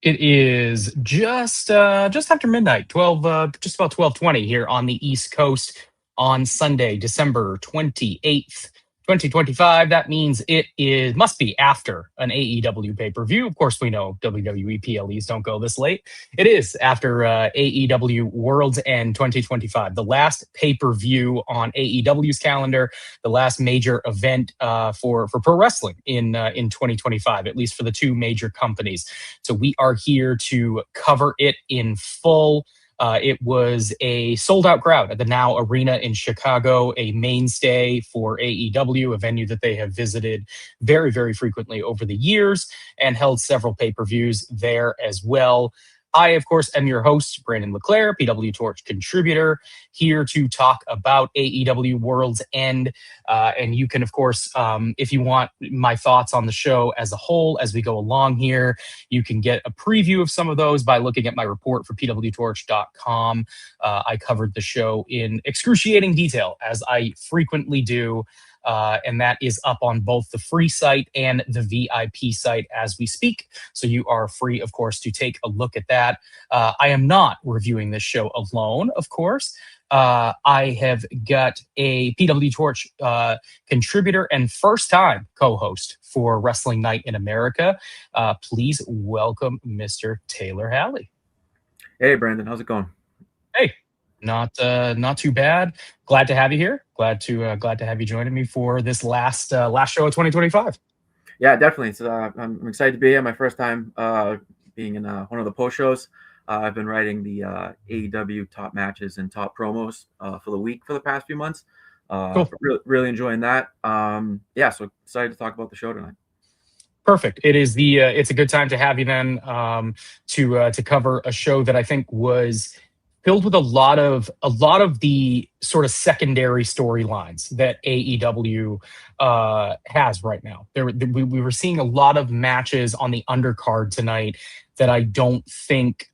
It is just after midnight, just about 12:20 here on the East Coast on Sunday, December 28th, 2025. That means must be after an AEW pay-per-view. Of course, we know WWE PLEs don't go this late. It is after AEW World's End 2025, the last pay-per-view on AEW's calendar, the last major event for pro wrestling in 2025, at least for the two major companies. So we are here to cover it in full. It was a sold out crowd at the Now Arena in Chicago, a mainstay for AEW, a venue that they have visited very, very frequently over the years and held several pay-per-views there as well. I, of course, am your host, Brandon LeClair, PWTorch contributor, here to talk about AEW World's End. And you can, of course, if you want my thoughts on the show as a whole as we go along here, you can get a preview of some of those by looking at my report for PWTorch.com. I covered the show in excruciating detail, as I frequently do. And that is up on both the free site and the VIP site as we speak. So you are free, of course, to take a look at that. I am not reviewing this show alone, of course. I have got a PWTorch contributor and first-time co-host for Wrestling Night in America. Please welcome Mr. Taylor Halley. Hey, Brandon, how's it going? Hey. Not too bad. Glad to have you here. Glad to have you joining me for this last show of 2025. Yeah, definitely. So I'm excited to be here. My first time being in one of the post shows. I've been writing the AEW top matches and top promos for the week for the past few months. Cool. Really enjoying that. So excited to talk about the show tonight. Perfect. It's a good time to have you then to cover a show that I think was filled with a lot of the sort of secondary storylines that AEW has right now. We were seeing a lot of matches on the undercard tonight that I don't think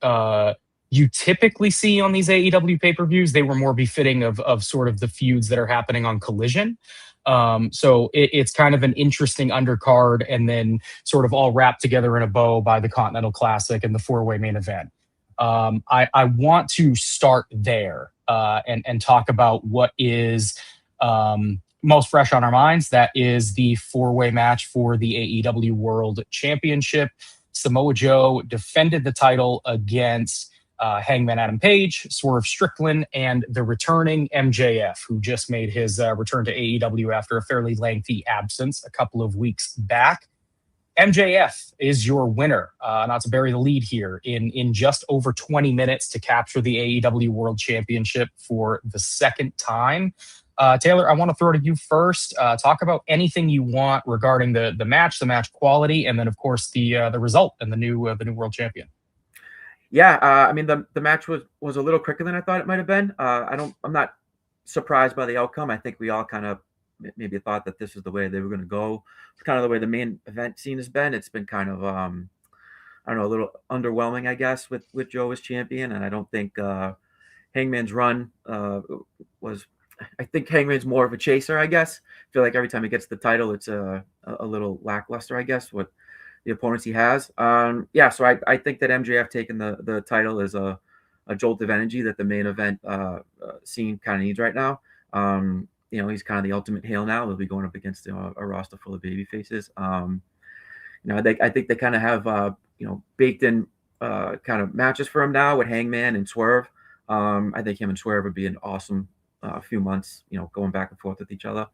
you typically see on these AEW pay-per-views. They were more befitting of sort of the feuds that are happening on Collision. So it's kind of an interesting undercard and then sort of all wrapped together in a bow by the Continental Classic and the four-way main event. I want to start there and talk about what is most fresh on our minds. That is the four-way match for the AEW World Championship. Samoa Joe defended the title against Hangman Adam Page, Swerve Strickland, and the returning MJF, who just made his return to AEW after a fairly lengthy absence a couple of weeks back. MJF is your winner, not to bury the lead here, in just over 20 minutes to capture the AEW World Championship for the second time. Taylor, I want to throw to you first. Talk about anything you want regarding the match quality, and then, of course, the result and the new world champion. Yeah, I mean the match was a little quicker than I thought it might have been. I'm not surprised by the outcome. I think we all kind of maybe thought that this is the way they were going to go. It's kind of the way the main event scene has been. It's been kind of, I don't know, a little underwhelming, I guess, with Joe as champion. And I don't think Hangman's run was, I think Hangman's more of a chaser, I guess. I feel like every time he gets the title, it's a little lackluster, I guess, with the opponents he has. So I think that MJF taking the title is a jolt of energy that the main event scene kind of needs right now. He's kind of the ultimate heel now. He'll be going up against a roster full of baby faces. I think they kind of have baked in kind of matches for him now with Hangman and Swerve. I think him and Swerve would be an awesome few months, going back and forth with each other.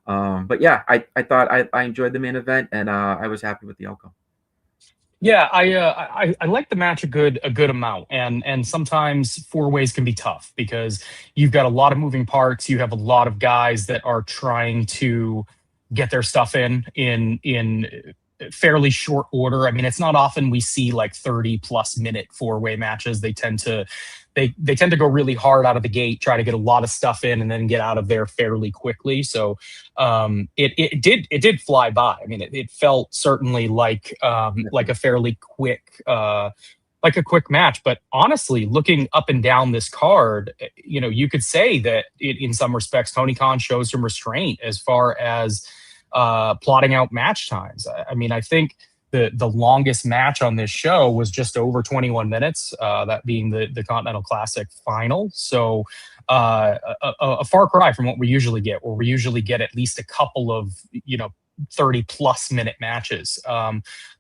I thought I enjoyed the main event, and I was happy with the outcome. Yeah, I like the match a good amount, and sometimes four ways can be tough because you've got a lot of moving parts. You have a lot of guys that are trying to get their stuff in fairly short order. I mean, it's not often we see like 30+ minute four-way matches. They tend to go really hard out of the gate, try to get a lot of stuff in, and then get out of there fairly quickly. So it did fly by. I mean, it felt certainly like a fairly quick like a quick match. But honestly, looking up and down this card, you could say that in some respects, Tony Khan shows some restraint as far as plotting out match times. I mean, I think the longest match on this show was just over 21 minutes, that being the Continental Classic final. So a far cry from what we usually get, where we usually get at least a couple of 30 plus minute matches.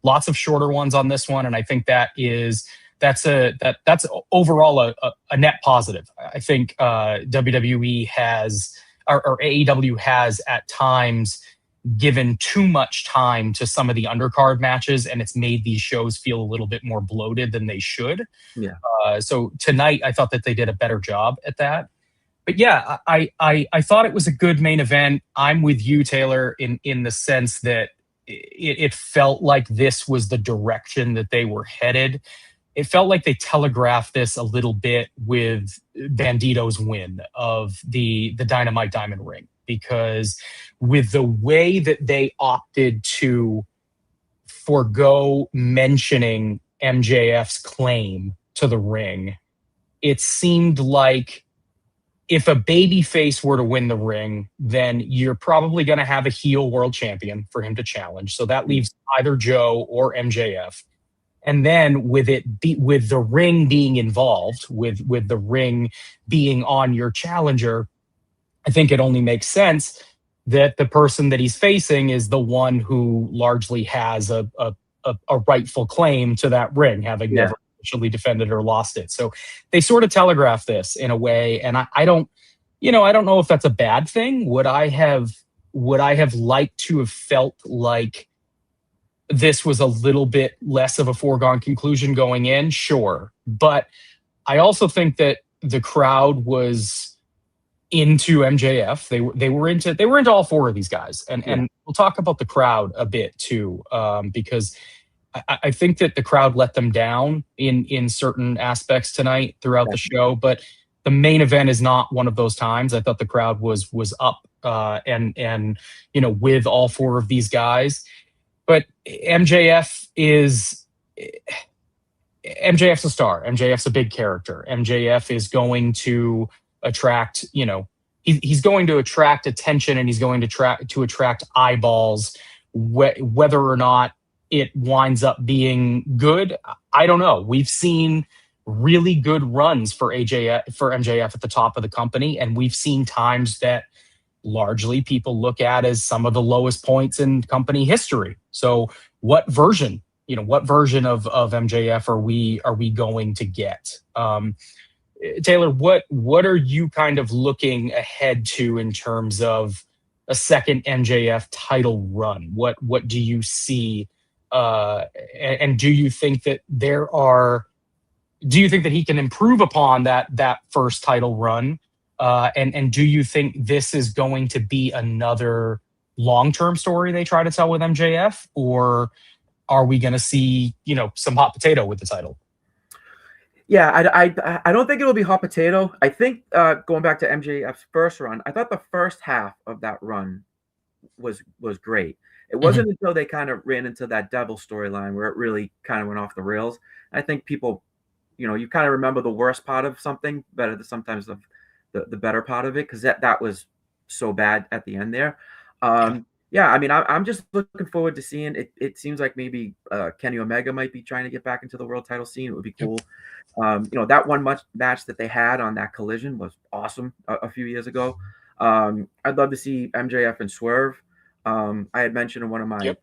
Lots of shorter ones on this one, and I think that's overall a net positive. I think WWE has, or AEW has at times given too much time to some of the undercard matches, and it's made these shows feel a little bit more bloated than they should. Yeah. So tonight, I thought that they did a better job at that. But yeah, I thought it was a good main event. I'm with you, Taylor, in the sense that it felt like this was the direction that they were headed. It felt like they telegraphed this a little bit with Bandito's win of the Dynamite Diamond Ring, because with the way that they opted to forego mentioning MJF's claim to the ring, it seemed like if a babyface were to win the ring, then you're probably going to have a heel world champion for him to challenge. So that leaves either Joe or MJF. And then with the ring being involved, with the ring being on your challenger, I think it only makes sense that the person that he's facing is the one who largely has a rightful claim to that ring, having never officially defended or lost it. So they sort of telegraph this in a way, and I don't know if that's a bad thing. Would I have liked to have felt like this was a little bit less of a foregone conclusion going in? Sure. But I also think that the crowd was into MJF. They were into all four of these guys. And we'll talk about the crowd a bit too, because I think that the crowd let them down in certain aspects tonight throughout the show. But the main event is not one of those times. I thought the crowd was up, and with all four of these guys. But MJF's a star. MJF's a big character. MJF is going to attract, he's going to attract attention, and he's going to attract eyeballs. Whether or not it winds up being good, I don't know. We've seen really good runs for MJF at the top of the company, and we've seen times that largely people look at as some of the lowest points in company history. So what version of MJF are we going to get? Taylor, what are you kind of looking ahead to in terms of a second MJF title run? What do you see? And do you think that he can improve upon that first title run? And do you think this is going to be another long-term story they try to tell with MJF, or are we going to see, some hot potato with the title? Yeah, I don't think it'll be hot potato. I think going back to MJF's first run, I thought the first half of that run was great. It wasn't until they kind of ran into that devil storyline where it really kind of went off the rails. I think people, you kind of remember the worst part of something better than sometimes the better part of it, because that was so bad at the end there. Yeah, I mean, I'm just looking forward to seeing it. It seems like maybe Kenny Omega might be trying to get back into the world title scene. It would be cool. That one match that they had on that Collision was awesome a few years ago. I'd love to see MJF and Swerve. I had mentioned in one of my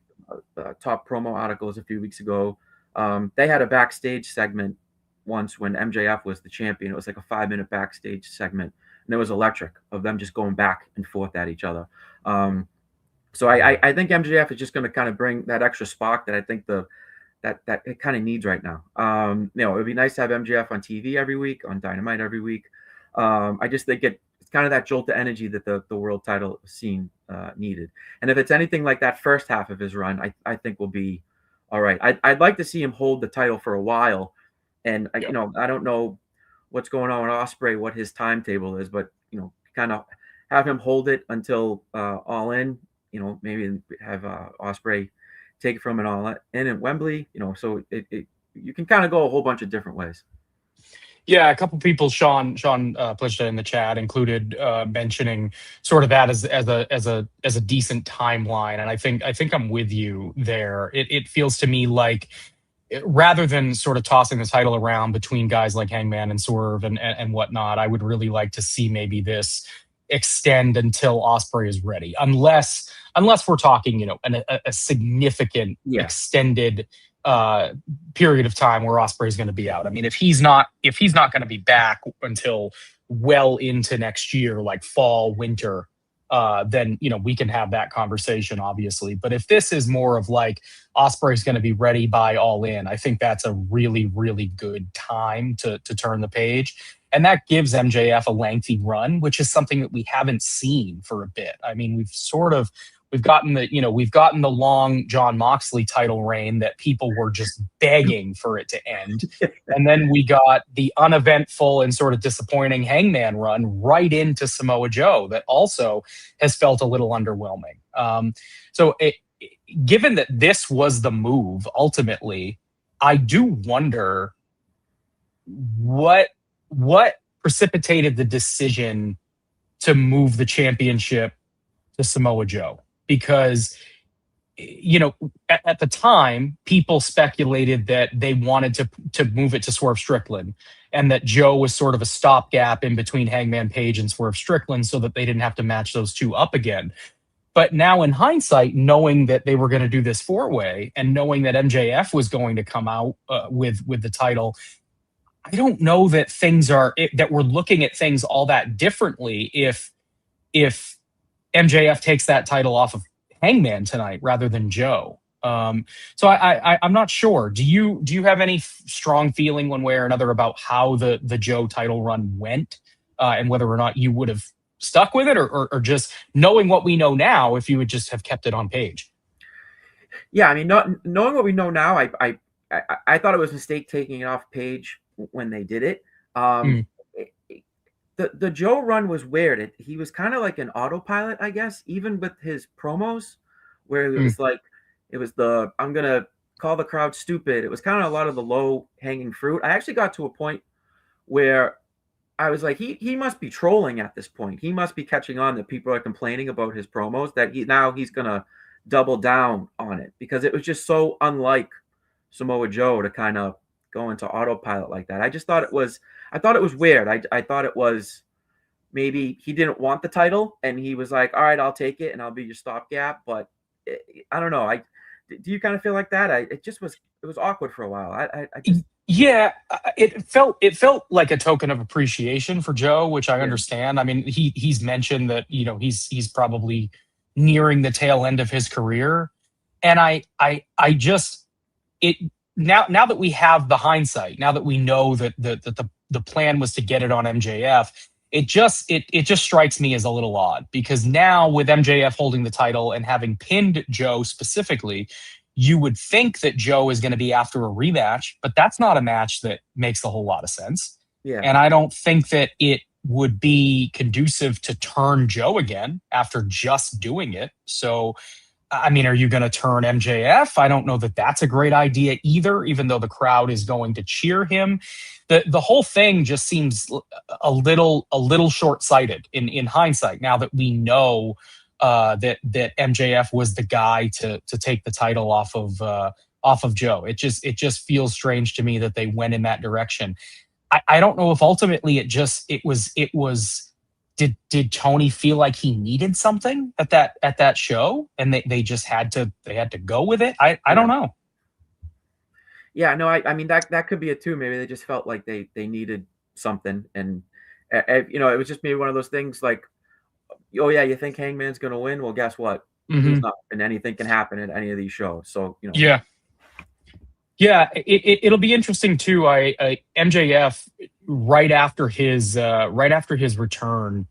top promo articles a few weeks ago, they had a backstage segment once when MJF was the champion. It was like a 5-minute backstage segment, and it was electric of them just going back and forth at each other. So I think MJF is just going to kind of bring that extra spark that I think that it kind of needs right now. It would be nice to have MJF on TV every week, on Dynamite every week. I just think it's kind of that jolt of energy that the world title scene needed. And if it's anything like that first half of his run, I think we'll be all right. I'd like to see him hold the title for a while. And, I don't know what's going on with Ospreay, what his timetable is, but, kind of have him hold it until All In, maybe have Ospreay take it from an All In at Wembley, so you can kind of go a whole bunch of different ways. Yeah, a couple people, Sean pushed it in the chat, included mentioning sort of that as a decent timeline, and I think I'm with you there. It feels to me like rather than sort of tossing the title around between guys like Hangman and Swerve and whatnot, I would really like to see maybe this extend until Osprey is ready, unless we're talking, a significant Yeah. extended uh, period of time where Osprey is going to be out. I mean, if he's not going to be back until well into next year, like fall, winter, then we can have that conversation, obviously. But if this is more of like Osprey's going to be ready by All In, I think that's a really, really good time to turn the page. And that gives MJF a lengthy run, which is something that we haven't seen for a bit. I mean, we've gotten the long John Moxley title reign that people were just begging for it to end. And then we got the uneventful and sort of disappointing Hangman run right into Samoa Joe that also has felt a little underwhelming. Given that this was the move ultimately, I do wonder what precipitated the decision to move the championship to Samoa Joe, because at the time people speculated that they wanted to move it to Swerve Strickland, and that Joe was sort of a stopgap in between Hangman Page and Swerve Strickland so that they didn't have to match those two up again. But now in hindsight, knowing that they were going to do this four-way and knowing that MJF was going to come out with the title, I don't know that that we're looking at things all that differently if MJF takes that title off of Hangman tonight rather than Joe. So I'm not sure. Do you have any strong feeling one way or another about how the Joe title run went, and whether or not you would have stuck with it, or just knowing what we know now, if you would just have kept it on Page? Yeah, I mean, knowing what we know now, I thought it was a mistake taking it off Page when they did it. The Joe run was weird. He was kind of like an autopilot, I guess, even with his promos, where it was like, it was I'm going to call the crowd stupid. It was kind of a lot of the low hanging fruit. I actually got to a point where I was like, he must be trolling at this point. He must be catching on that people are complaining about his promos, that he's going to double down on it, because it was just so unlike Samoa Joe to kind of go into autopilot like that. I thought it was weird. I thought it was maybe he didn't want the title and he was like, all right, I'll take it and I'll be your stopgap. But I don't know. Do you kind of feel like that? It was awkward for a while. Yeah, it felt like a token of appreciation for Joe, which I understand. I mean, he's mentioned that he's probably nearing the tail end of his career, and I just now that we have the hindsight, now that we know that the plan was to get it on MJF, it just strikes me as a little odd, because now with MJF holding the title and having pinned Joe specifically, you would think that Joe is going to be after a rematch, but that's not a match that makes a whole lot of sense. Yeah. And I don't think that it would be conducive to turn Joe again after just doing it. So, I mean, are you going to turn MJF? I don't know that that's a great idea either, even though the crowd is going to cheer him. The whole thing just seems a little short-sighted in hindsight, now that we know that MJF was the guy to take the title off of Joe. It just feels strange to me that they went in that direction. I don't know if ultimately it was did Tony feel like he needed something at that show and they just had to go with it? I don't know. Yeah, no, I mean that could be it too. Maybe they just felt like they needed something, and it was just maybe one of those things like, oh yeah, you think Hangman's going to win? Well, guess what? He's not, and anything can happen at any of these shows. So Yeah, it'll be interesting too. MJF right after his return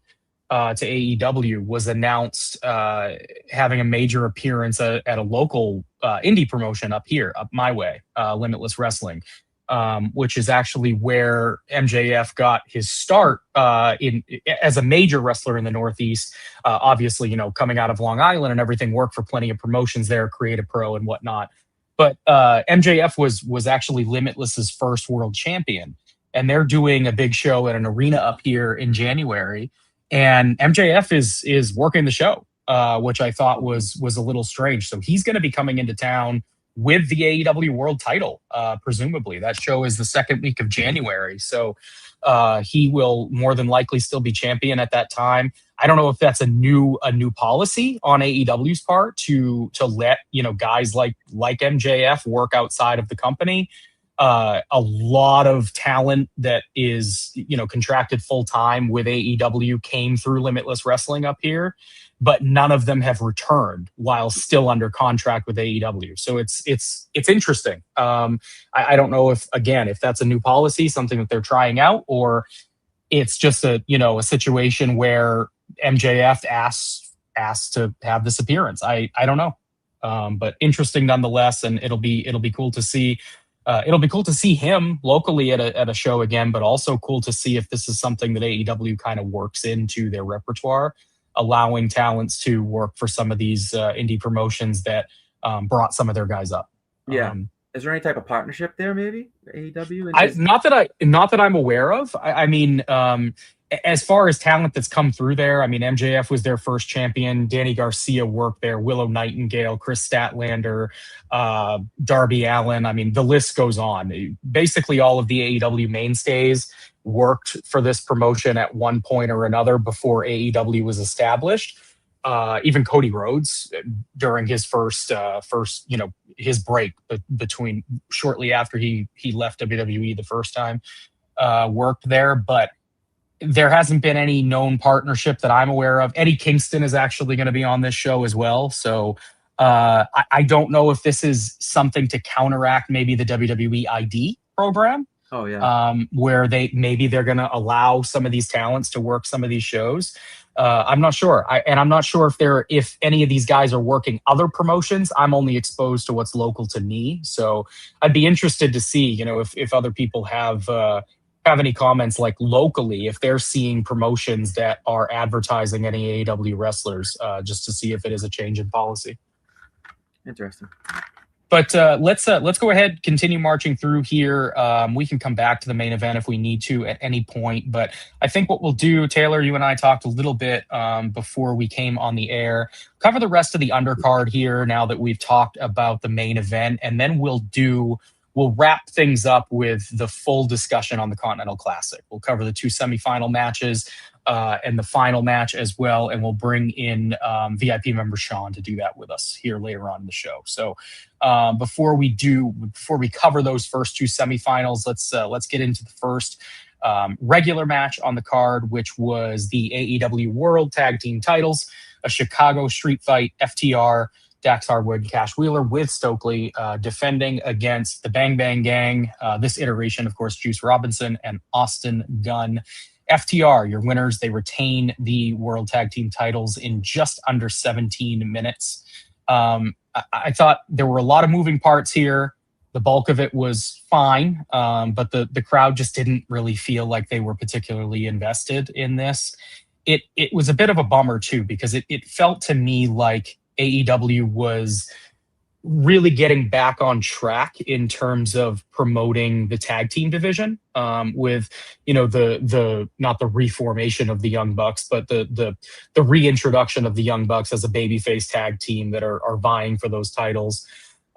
to AEW was announced having a major appearance at a local indie promotion up my way, Limitless Wrestling. Which is actually where MJF got his start as a major wrestler in the Northeast. Obviously, coming out of Long Island and everything, worked for plenty of promotions there, Creative Pro and whatnot. But MJF was actually Limitless's first world champion. and they're doing a big show at an arena up here in January, and MJF is working the show, which I thought was a little strange. So he's going to be coming into town with the AEW World Title, presumably. That show is the second week of January, so he will more than likely still be champion at that time. I don't know if that's a new policy on AEW's part to let guys like MJF work outside of the company. A lot of talent that is contracted full time with AEW came through Limitless Wrestling up here, but none of them have returned while still under contract with AEW. So it's interesting. I don't know if that's a new policy, something that they're trying out, or it's just a situation where MJF asks to have this appearance. I don't know, but interesting nonetheless, and it'll be cool to see. It'll be cool to see him locally at a show again, but also cool to see if this is something that AEW kind of works into their repertoire, allowing talents to work for some of these indie promotions that brought some of their guys up. Yeah. Is there any type of partnership there, maybe AEW? Not that I'm aware of. I mean, as far as talent that's come through there, I mean, MJF was their first champion. Danny Garcia worked there. Willow Nightingale, Chris Statlander, Darby Allin. I mean, the list goes on. Basically, all of the AEW mainstays worked for this promotion at one point or another before AEW was established. Even Cody Rhodes, during his first his break between shortly after he left WWE the first time, worked there, but there hasn't been any known partnership that I'm aware of. Eddie Kingston is actually going to be on this show as well. So I don't know if this is something to counteract maybe the WWE ID program. Oh yeah. Where they're going to allow some of these talents to work some of these shows. I'm not sure. I'm not sure if any of these guys are working other promotions. I'm only exposed to what's local to me. So I'd be interested to see, if other people have any comments, like locally, if they're seeing promotions that are advertising any AEW wrestlers, just to see if it is a change in policy. Interesting. But let's go ahead, continue marching through here. We can come back to the main event if we need to at any point. But I think what we'll do, Taylor, you and I talked a little bit before we came on the air, cover the rest of the undercard here now that we've talked about the main event, and then we'll wrap things up with the full discussion on the Continental Classic. We'll cover the two semifinal matches and the final match as well, and we'll bring in VIP member Sean to do that with us here later on in the show. So before we cover those first two semifinals, let's get into the first regular match on the card, which was the AEW World Tag Team titles, a Chicago street fight. FTR, Dax Harwood, and Cash Wheeler with Stokely defending against the Bang Bang Gang. This iteration, of course, Juice Robinson and Austin Gunn. FTR, your winners. They retain the World Tag Team titles in just under 17 minutes. I thought there were a lot of moving parts here. The bulk of it was fine, but the crowd just didn't really feel like they were particularly invested in this. It was a bit of a bummer, too, because it felt to me like AEW was really getting back on track in terms of promoting the tag team division, with the not the reformation of the Young Bucks, but the reintroduction of the Young Bucks as a babyface tag team that are vying for those titles.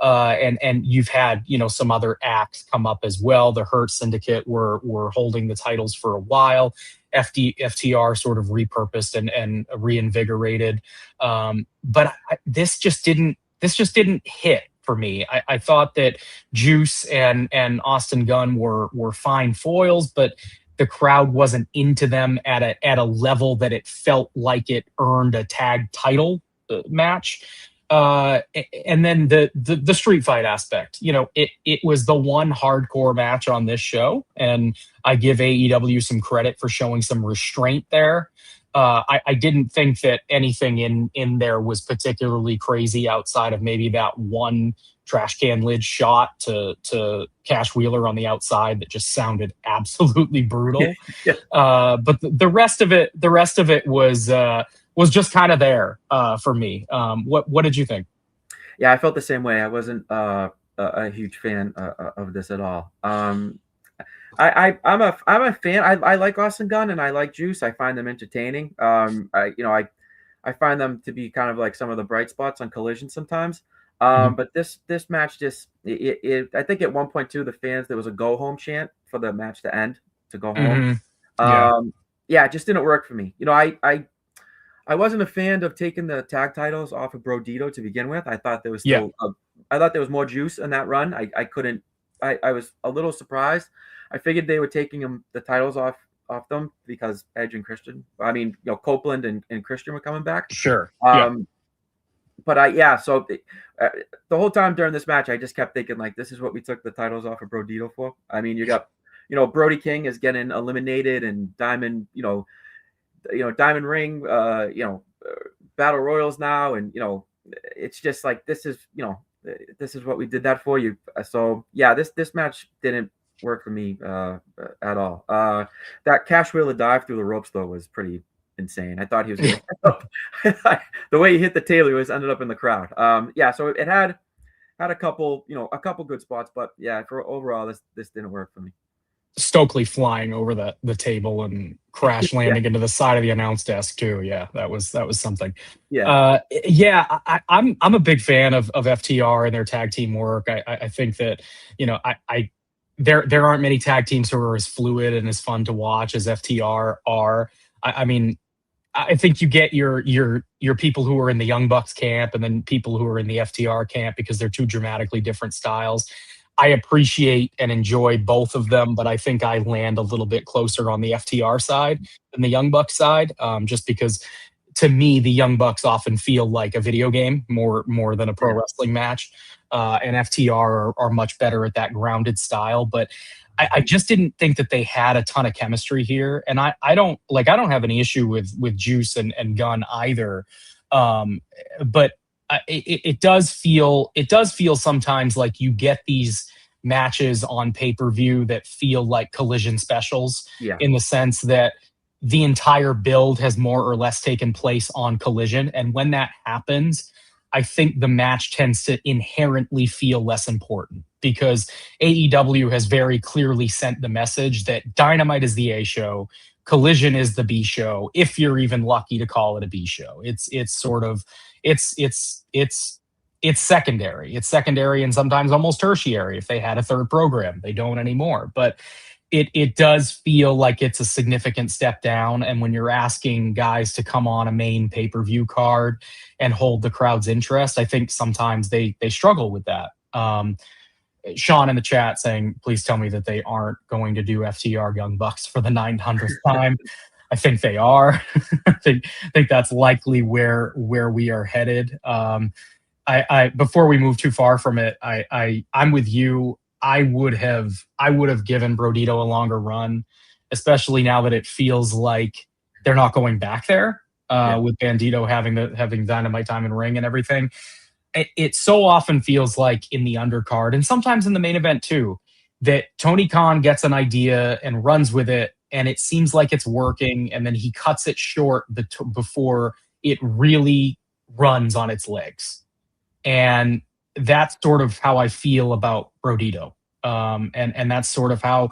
And you've had some other acts come up as well. The Hurt Syndicate were holding the titles for a while. FTR sort of repurposed and reinvigorated, but this just didn't hit for me. I thought that Juice and Austin Gunn were fine foils, but the crowd wasn't into them at a level that it felt like it earned a tag title match. And then the street fight aspect, it was the one hardcore match on this show, and I give AEW some credit for showing some restraint there. I didn't think that anything in there was particularly crazy outside of maybe that one trash can lid shot to Cash Wheeler on the outside that just sounded absolutely brutal. Yeah. But the rest of it was just kind of there for me. What did you think? Yeah, I felt the same way. I wasn't a huge fan of this at all. I'm a fan. I like Austin Gunn and I like Juice. I find them entertaining. I find them to be kind of like some of the bright spots on Collision sometimes. Mhm. But this match just I think at 1.2 the fans there was a go home chant for the match to end to go home. Mhm. Yeah. Um, yeah, it just didn't work for me. I wasn't a fan of taking the tag titles off of Brodito to begin with. I thought there was Yeah. still I thought there was more juice in that run. I couldn't. I was a little surprised. I figured they were taking the titles off them because Edge and Christian. I mean, Copeland and Christian were coming back. Sure. Yeah. Um, but so the whole time during this match, I just kept thinking like, this is what we took the titles off of Brodito for. I mean, you got, Brody King is getting eliminated and Diamond, Diamond Ring, battle royals now, and it's just like this is what we did that for you. So yeah, this match didn't work for me at all. That Cash Wheeler dive through the ropes though was pretty insane. I thought he was going to end up the way he hit the table. He was ended up in the crowd. So it had a couple good spots, but yeah, for overall this didn't work for me. Stokely flying over the table and crash Yeah, landing into the side of the announce desk too. Yeah, that was something. yeah, Yeah, I'm a big fan of FTR and their tag team work. I think that I there aren't many tag teams who are as fluid and as fun to watch as FTR are. I mean, I think you get your people who are in the Young Bucks camp and then people who are in the FTR camp because they're two dramatically different styles. I appreciate and enjoy both of them, but I think I land a little bit closer on the FTR side than the Young Bucks side, just because to me the Young Bucks often feel like a video game more than a pro yeah, wrestling match, and FTR are much better at that grounded style. But I just didn't think that they had a ton of chemistry here, and I don't have any issue with Juice and Gunn either, but it does feel sometimes like you get these matches on pay-per-view that feel like Collision specials, yeah, in the sense that the entire build has more or less taken place on Collision, and when that happens, I think the match tends to inherently feel less important because AEW has very clearly sent the message that Dynamite is the A show, Collision is the B show, if you're even lucky to call it a B show. It's sort of it's secondary. It's secondary and sometimes almost tertiary if they had a third program. They don't anymore. But it does feel like it's a significant step down. And when you're asking guys to come on a main pay-per-view card and hold the crowd's interest, I think sometimes they struggle with that. Sean in the chat saying, please tell me that they aren't going to do FTR Young Bucks for the 900th time. I think they are. I think that's likely where we are headed. I before we move too far from it, I'm with you. I would have given Brodito a longer run, especially now that it feels like they're not going back there, yeah, with Bandito having Dynamite Time and Ring and everything. It so often feels like in the undercard and sometimes in the main event too, that Tony Khan gets an idea and runs with it, and it seems like it's working, and then he cuts it short before it really runs on its legs. And that's sort of how I feel about Brodito. And that's sort of how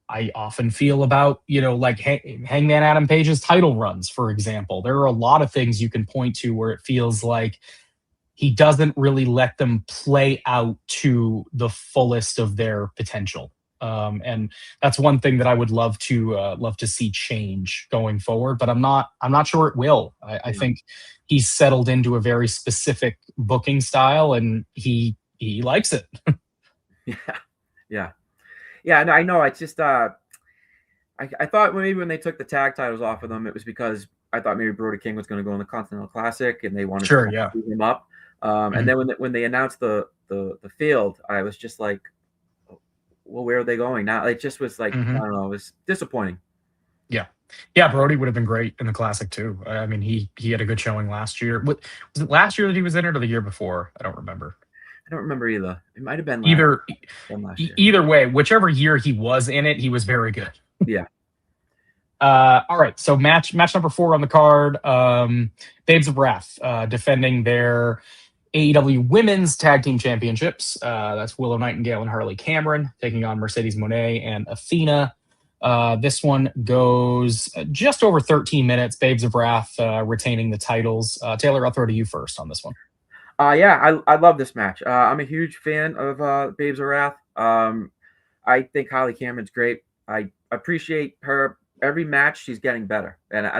I often feel about, like Hangman Adam Page's title runs, for example. There are a lot of things you can point to where it feels like he doesn't really let them play out to the fullest of their potential. And that's one thing that I would love to see change going forward, but I'm not sure it will. I yeah, think he's settled into a very specific booking style, and he likes it. yeah, yeah, yeah. And I know it's just I thought maybe when they took the tag titles off of them, it was because I thought maybe Brody King was going to go in the Continental Classic and they wanted to Sure, kind of yeah. speed him up. And Mhm. then when they announced the field, I was just like, well, where are they going now? It just was like, I Mhm. don't know, it was disappointing. Yeah. Yeah, Brody would have been great in the classic too. I mean, he had a good showing last year. Was it last year that he was in it or the year before? I don't remember. I don't remember either. It might have been Either last year. either way, whichever year he was in it, he was very good. Yeah. All right, so match number 4 on the card. Babes of Wrath defending their AEW Women's Tag Team Championships. That's Willow Nightingale and Harley Cameron taking on Mercedes Moné and Athena. This one goes just over 13 minutes. Babes of Wrath retaining the titles. Taylor, I'll throw to you first on this one. Yeah, I love this match. I'm a huge fan of Babes of Wrath. I think Holly Cameron's great. I appreciate her every match. She's getting better, and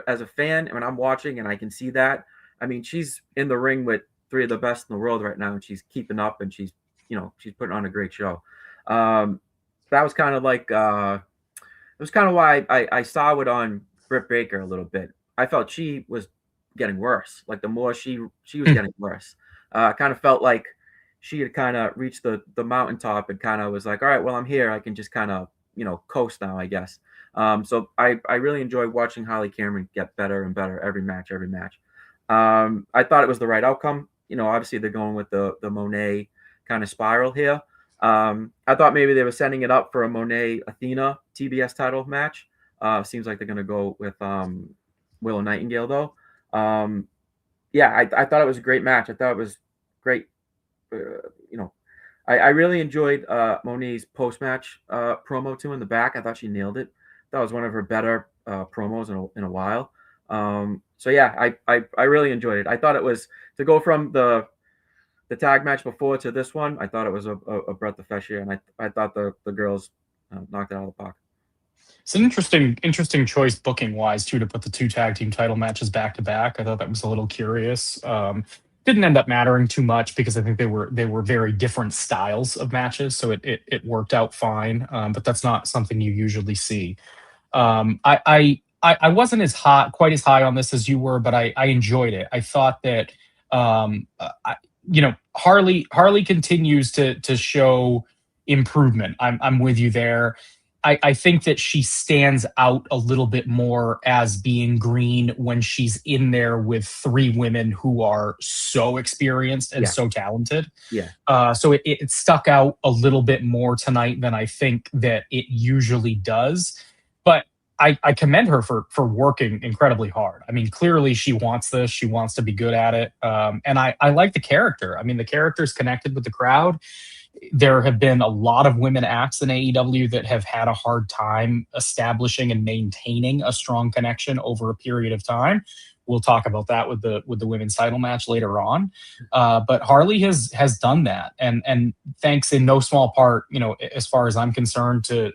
as a fan, when I'm watching and I can see that, I mean, she's in the ring with three of the best in the world right now, and she's keeping up, and she's putting on a great show. That was kind of like it was kind of why I saw it on Britt Baker a little bit. I felt she was getting worse. Like the more she was getting worse. I kind of felt like she had kind of reached the mountaintop and kind of was like, all right, well, I'm here. I can just kind of, coast now, I guess. So I really enjoyed watching Holly Cameron get better and better every match. I thought it was the right outcome. Obviously they're going with the Monet kind of spiral here. I thought maybe they were setting it up for a Monet Athena TBS title match. Seems like they're going to go with Willow Nightingale though. I thought it was a great match. I thought it was great. I really enjoyed Monet's post-match promo too in the back. I thought she nailed it. That was one of her better promos in a while. I really enjoyed it. I thought it was to go from the tag match before to this one. I thought it was a breath of fresh air, and I thought the girls knocked it out of the park. It's an interesting choice booking wise too, to put the two tag team title matches back to back. I thought that was a little curious. Didn't end up mattering too much because I think they were very different styles of matches, so it worked out fine. But that's not something you usually see. I wasn't quite as high on this as you were, but I enjoyed it. I thought that Harley continues to show improvement. I'm with you there. I think that she stands out a little bit more as being green when she's in there with three women who are so experienced and so talented. Yeah. So it stuck out a little bit more tonight than I think that it usually does. But I commend her for working incredibly hard. I mean, clearly she wants this. She wants to be good at it. And I like the character. I mean, the character's connected with the crowd. There have been a lot of women acts in AEW that have had a hard time establishing and maintaining a strong connection over a period of time. We'll talk about that with the women's title match later on. But Harley has done that, and thanks in no small part, as far as I'm concerned, to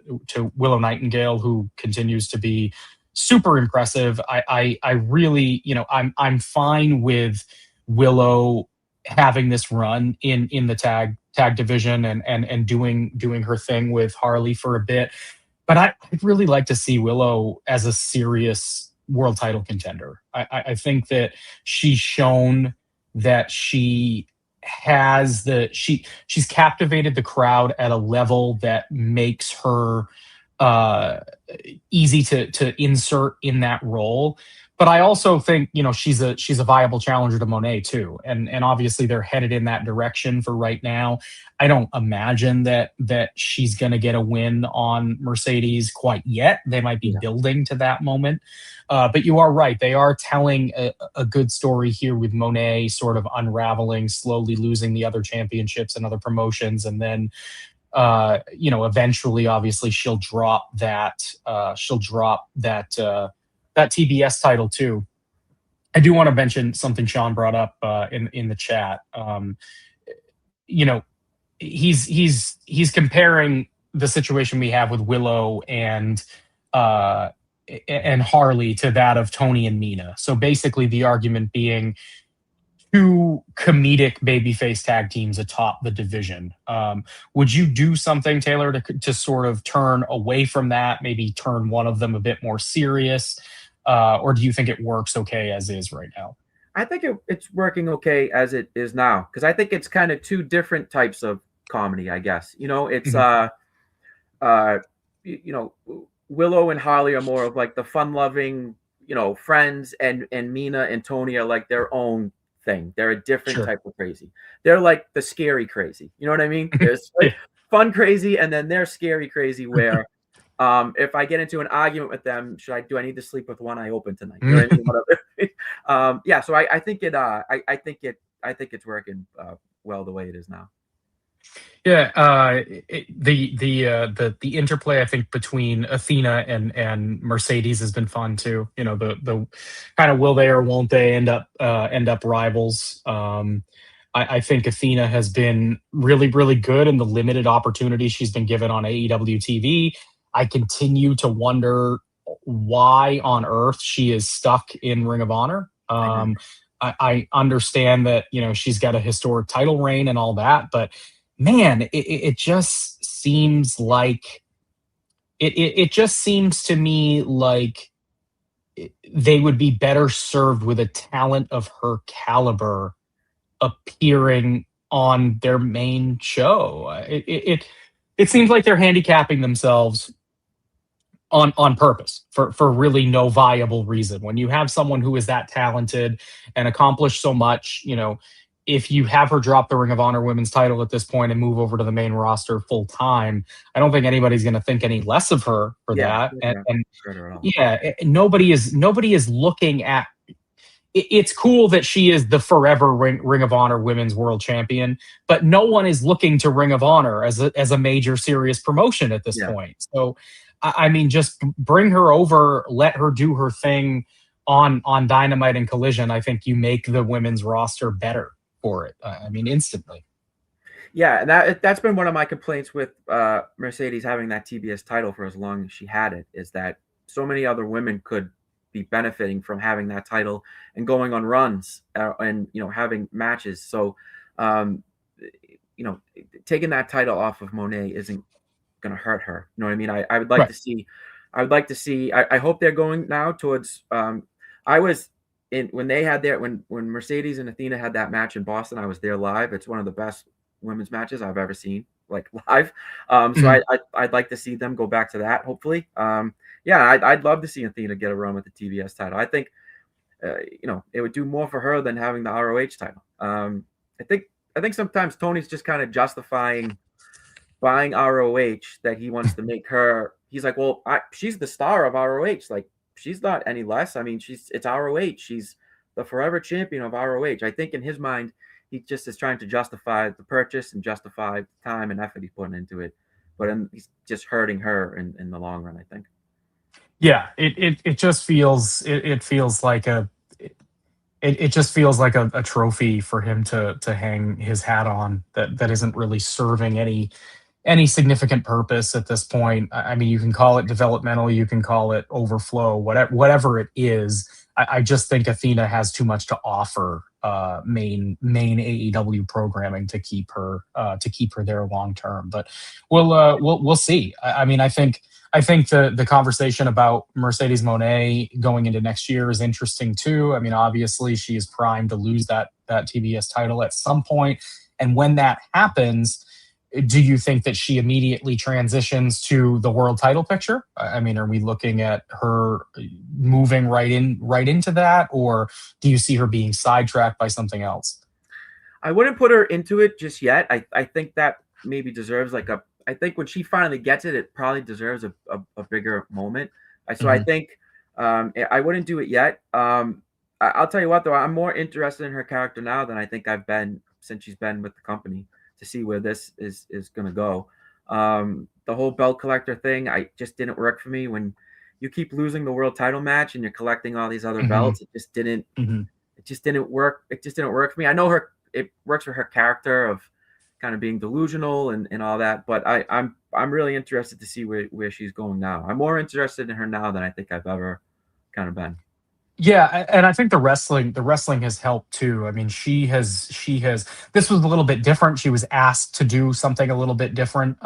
Willow Nightingale, who continues to be super impressive. I really, I'm fine with Willow having this run in the tag division and doing her thing with Harley for a bit. But I'd really like to see Willow as a serious world title contender. I think that she's shown that she's captivated the crowd at a level that makes her easy to insert in that role. But I also think, she's a viable challenger to Monet too. And obviously they're headed in that direction for right now. I don't imagine that she's going to get a win on Mercedes quite yet. They might be building to that moment. But you are right. They are telling a good story here with Monet sort of unraveling, slowly losing the other championships and other promotions. And then, eventually, obviously she'll drop that TBS title too. I do want to mention something Sean brought up in the chat. He's comparing the situation we have with Willow and Harley to that of Tony and Mina. So basically, the argument being two comedic babyface tag teams atop the division. Would you do something, Taylor, to sort of turn away from that? Maybe turn one of them a bit more serious. Or do you think it works okay as is right now? I think it's working okay as it is now, because I think it's kind of two different types of comedy, I guess. It's Willow and Holly are more of like the fun-loving, friends, and Mina and Tony are like their own thing. They're a different type of crazy. They're like the scary crazy. You know what I mean? There's like fun crazy, and then they're scary crazy where if I get into an argument with them, do I need to sleep with one eye open tonight? You know what I mean? Whatever. So I think I think it's working well the way it is now. Yeah, the interplay I think between Athena and Mercedes has been fun too. You know, the kind of will they or won't they end up rivals. I think Athena has been really good in the limited opportunities she's been given on AEW TV. I continue to wonder why on earth she is stuck in Ring of Honor. I agree. I understand that, you know, she's got a historic title reign and all that, but man, it just seems like it just seems to me like they would be better served with a talent of her caliber appearing on their main show. It seems like they're handicapping themselves on purpose for really no viable reason. When you have someone who is that talented and accomplished so much, you know, if you have her drop the Ring of Honor women's title at this point and move over to the main roster full time, I don't think anybody's going to think any less of her for Yeah, that. And at all. yeah, nobody is looking at. It's cool that she is the forever Ring of Honor Women's World Champion, but no one is looking to Ring of Honor as a major serious promotion at this point. So, I mean, just bring her over, let her do her thing on Dynamite and Collision. I think you make the women's roster better for it. I mean, instantly. Yeah, and that's been one of my complaints with Mercedes having that TBS title for as long as she had it, is that so many other women could be benefiting from having that title and going on runs and, you know, having matches. So, you know, taking that title off of Monet isn't going to hurt her. You know what I mean? I would like to see, I hope they're going now towards, I was in, when they had their, when Mercedes and Athena had that match in Boston, I was there live. It's one of the best women's matches I've ever seen, like live. So I'd like to see them go back to that, hopefully. Yeah, I'd love to see Athena get a run with the TBS title. I think, you know, it would do more for her than having the ROH title. I think sometimes Tony's just kind of justifying buying ROH, that he wants to make her. He's like, well, she's the star of ROH. Like, she's not any less. I mean, it's ROH. She's the forever champion of ROH. I think in his mind, he just is trying to justify the purchase and justify the time and effort he's putting into it. But he's just hurting her in the long run, I think. Yeah, it just feels it feels like it just feels like a trophy for him to hang his hat on that isn't really serving any significant purpose at this point. I mean, you can call it developmental, you can call it overflow, whatever it is. I just think Athena has too much to offer main AEW programming to keep her there long term. But we'll see. I mean, I think the conversation about Mercedes Moné going into next year is interesting too. I mean, obviously she is primed to lose that TBS title at some point, and when that happens, do you think that she immediately transitions to the world title picture? I mean, are we looking at her moving right into that, or do you see her being sidetracked by something else? I wouldn't put her into it just yet. I think that maybe deserves I think when she finally gets it, it probably deserves a bigger moment. So I think I wouldn't do it yet. I'll tell you what, though, I'm more interested in her character now than I think I've been since she's been with the company, to see where this is going to go. The whole belt collector thing, I just didn't work for me. When you keep losing the world title match and you're collecting all these other belts, it just didn't work. It just didn't work for me. I know it works for her character of kind of being delusional and all that, but I'm really interested to see where she's going now. I'm more interested in her now than I think I've ever kind of been. Yeah, and I think the wrestling has helped too. I mean, she has this was a little bit different. She was asked to do something a little bit different,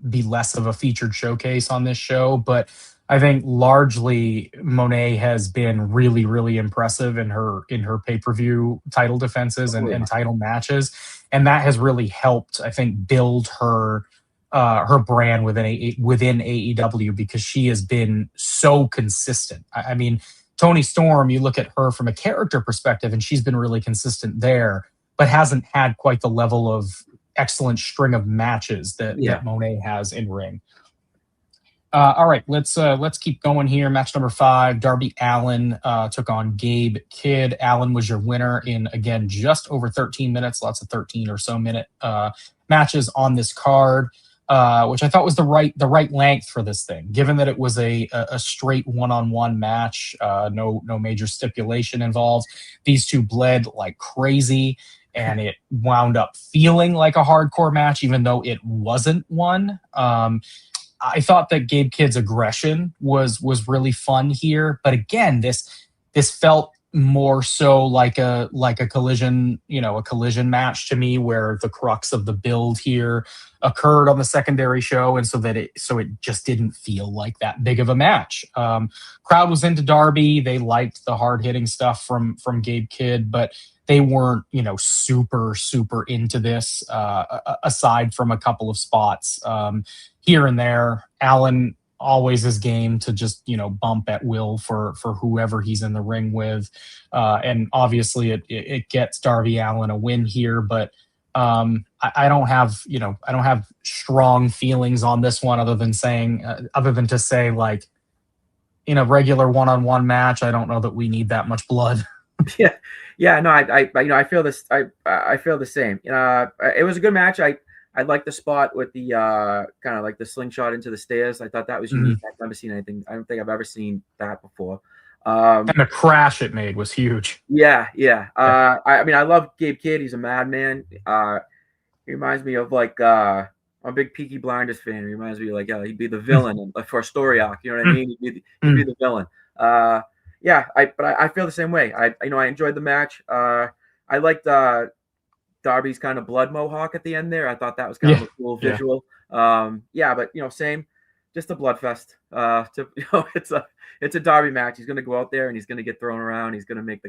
be less of a featured showcase on this show, but I think largely Monet has been really impressive in her pay-per-view title defenses and title matches, and that has really helped, I think, build her brand within AEW, because she has been so consistent. I mean, Toni Storm, you look at her from a character perspective, and she's been really consistent there, but hasn't had quite the level of excellent string of matches that Monet has in ring. All right, let's keep going here. Match number 5, Darby Allin took on Gabe Kidd. Allin was your winner in, again, just over 13 minutes. Lots of 13 or so minute matches on this card, which I thought was the right length for this thing, given that it was a straight one-on-one match, no major stipulation involved. These two bled like crazy, and it wound up feeling like a hardcore match, even though it wasn't one. I thought that Gabe Kidd's aggression was really fun here, but again, this felt more so like a collision, a collision match to me, where the crux of the build here occurred on the secondary show, and so it just didn't feel like that big of a match. Crowd was into Darby; they liked the hard hitting stuff from Gabe Kidd, but they weren't, super into this. Aside from a couple of spots. Here and there. Allin always is game to just bump at will for whoever he's in the ring with, and obviously it gets Darby Allin a win here. But I don't have strong feelings on this one, other than to say, like, in a regular one-on-one match, I don't know that we need that much blood. Yeah, no, I feel this. I feel the same. It was a good match. I like the spot with the kind of like the slingshot into the stairs. I thought that was unique. I've never seen anything. I don't think I've ever seen that before. And the crash it made was huge. Yeah. I mean, I love Gabe Kidd. He's a madman. He reminds me of, like, I'm a big Peaky Blinders fan. He reminds me of, like, he'd be the villain for a story arc. You know what I mean? He'd be the villain. Yeah, but I feel the same way. I enjoyed the match. I liked Darby's kind of blood mohawk at the end there. I thought that was kind of a cool visual. But same, just a blood fest. It's a Darby match. He's gonna go out there and he's gonna get thrown around. He's gonna make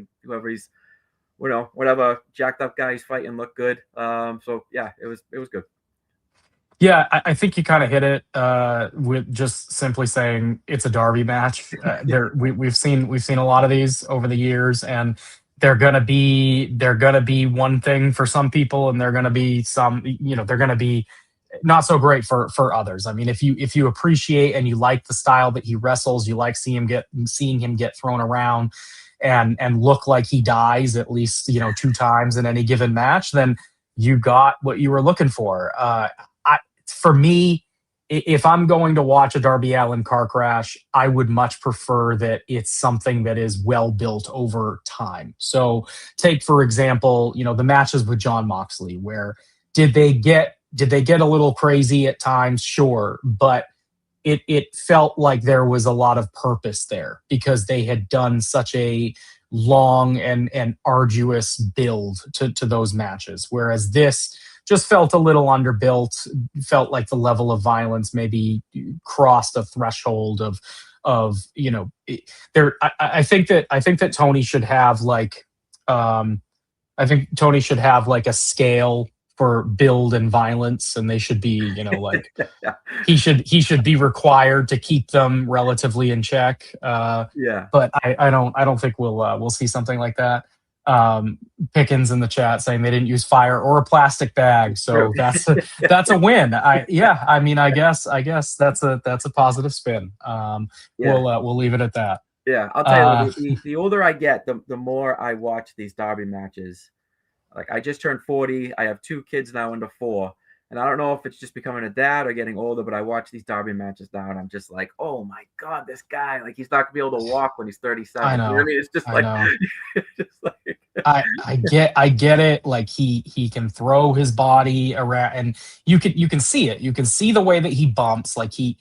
whatever jacked up guy he's fighting look good. So yeah, it was good. Yeah, I think you kind of hit it with just simply saying it's a Darby match. We've seen a lot of these over the years, and they're gonna be one thing for some people, and they're gonna be they're gonna be not so great for others. I mean, if you appreciate and you like the style that he wrestles, you like seeing him get thrown around and look like he dies at least 2 times in any given match, then you got what you were looking for. For me, if I'm going to watch a Darby Allin car crash, I would much prefer that it's something that is well built over time. So take, for example, the matches with Jon Moxley, where did they get a little crazy at times? Sure. But it felt like there was a lot of purpose there, because they had done such a long and arduous build to those matches. Whereas this just felt a little underbuilt, felt like the level of violence maybe crossed a threshold of there. I think that Tony should have like a scale for build and violence, and they should be like he should be required to keep them relatively in check. But I don't think we'll see something like that. Pickens in the chat saying they didn't use fire or a plastic bag, so that's a win. I guess that's a positive spin. We'll leave it at that. Yeah, I'll tell you, the older I get, the more I watch these Darby matches. Like, I just turned 40. I have 2 kids now under 4. And I don't know if it's just becoming a dad or getting older, but I watch these Darby matches now, and I'm just like, oh my God, this guy, like, he's not gonna be able to walk when he's 37. I know. You know what I mean? It's just like, I get it. Like, he can throw his body around, and you can see it. You can see the way that he bumps. Like, he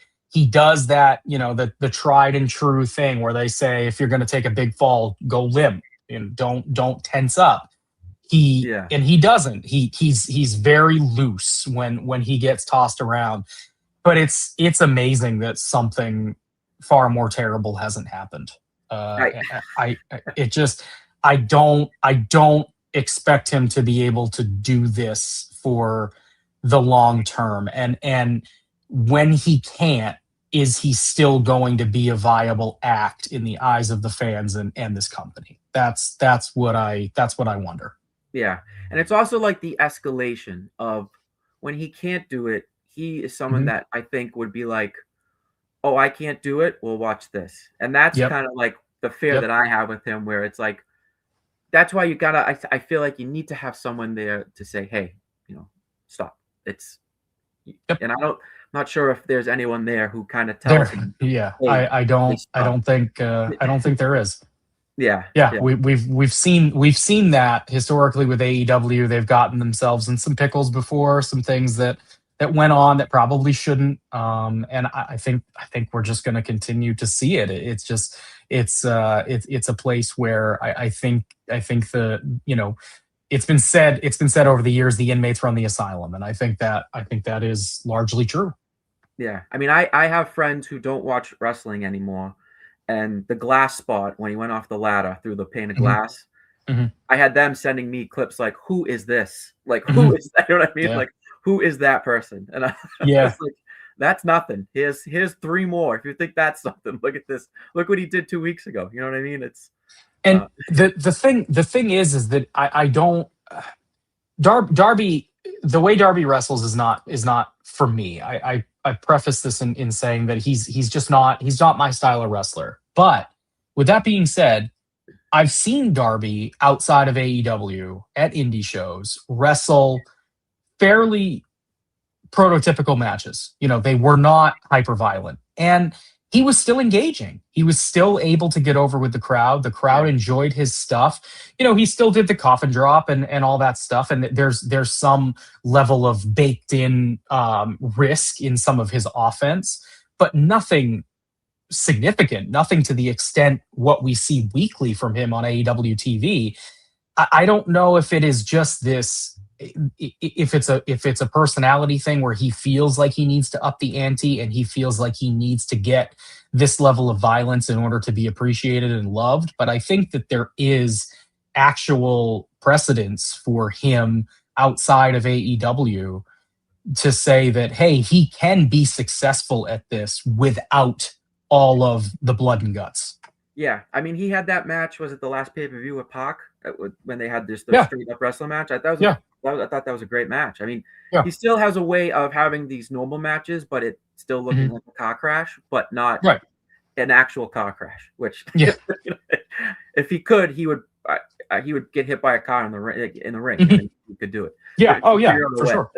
does that, the tried and true thing where they say, if you're going to take a big fall, go limp, and don't tense up. And he doesn't. He's very loose when he gets tossed around. But it's amazing that something far more terrible hasn't happened. I don't expect him to be able to do this for the long term. And when he can't, is he still going to be a viable act in the eyes of the fans and this company? That's what I wonder. Yeah. And it's also like the escalation of when he can't do it, he is someone that I think would be like, oh, I can't do it, well, watch this. And that's Yep. kind of like the fear Yep. that I have with him, where it's like, that's why you gotta, I feel like you need to have someone there to say, hey, stop. It's, Yep. and I'm not sure if there's anyone there who kind of tells There. him, Yeah. hey, I hey, don't. I stop. don't think. I don't think there is. Yeah, Yeah, yeah, we've seen that historically with AEW. They've gotten themselves in some pickles before, some things that went on that probably shouldn't. And I think we're just going to continue to see it. It's just it's a place where I think it's been said over the years the inmates run the asylum, and I think that is largely true. yeah. I mean, I have friends who don't watch wrestling anymore, and the glass spot when he went off the ladder through the pane of Hmm. glass, Hmm. I had them sending me clips like, "Who is this? Like, Hmm. who is that?" You know what I mean? Yeah, Like, who is that person? And I was yeah. like, "That's nothing. Here's three more. If you think that's something, look at this. Look what he did 2 weeks ago." You know what I mean? It's And uh, the thing is that I don't. Darby, the way Darby wrestles is not for me. I preface this in saying that he's not my style of wrestler. But with that being said, I've seen Darby outside of AEW at indie shows wrestle fairly prototypical matches. They were not hyper violent. And he was still engaging. He was still able to get over with the crowd. The crowd yeah, enjoyed his stuff. He still did the coffin drop and all that stuff. And there's some level of baked in risk in some of his offense, but nothing significant, nothing to the extent what we see weekly from him on AEW TV. I don't know if it is just this, if it's a personality thing where he feels like he needs to up the ante and he feels like he needs to get this level of violence in order to be appreciated and loved. But I think that there is actual precedence for him outside of AEW to say that, hey, he can be successful at this without all of the blood and guts. yeah. I mean, he had that match. Was it the last pay-per-view with Pac when they had the Yeah, straight up wrestling match? yeah, I thought that was a great match. I mean, yeah. he still has a way of having these normal matches, but it still looking Mhm. like a car crash, but not Right. an actual car crash. Which, Yeah. if he could, he would get hit by a car in the ring, and Mhm. then he could do it. Yeah. Oh, yeah, Figure out a for way. sure.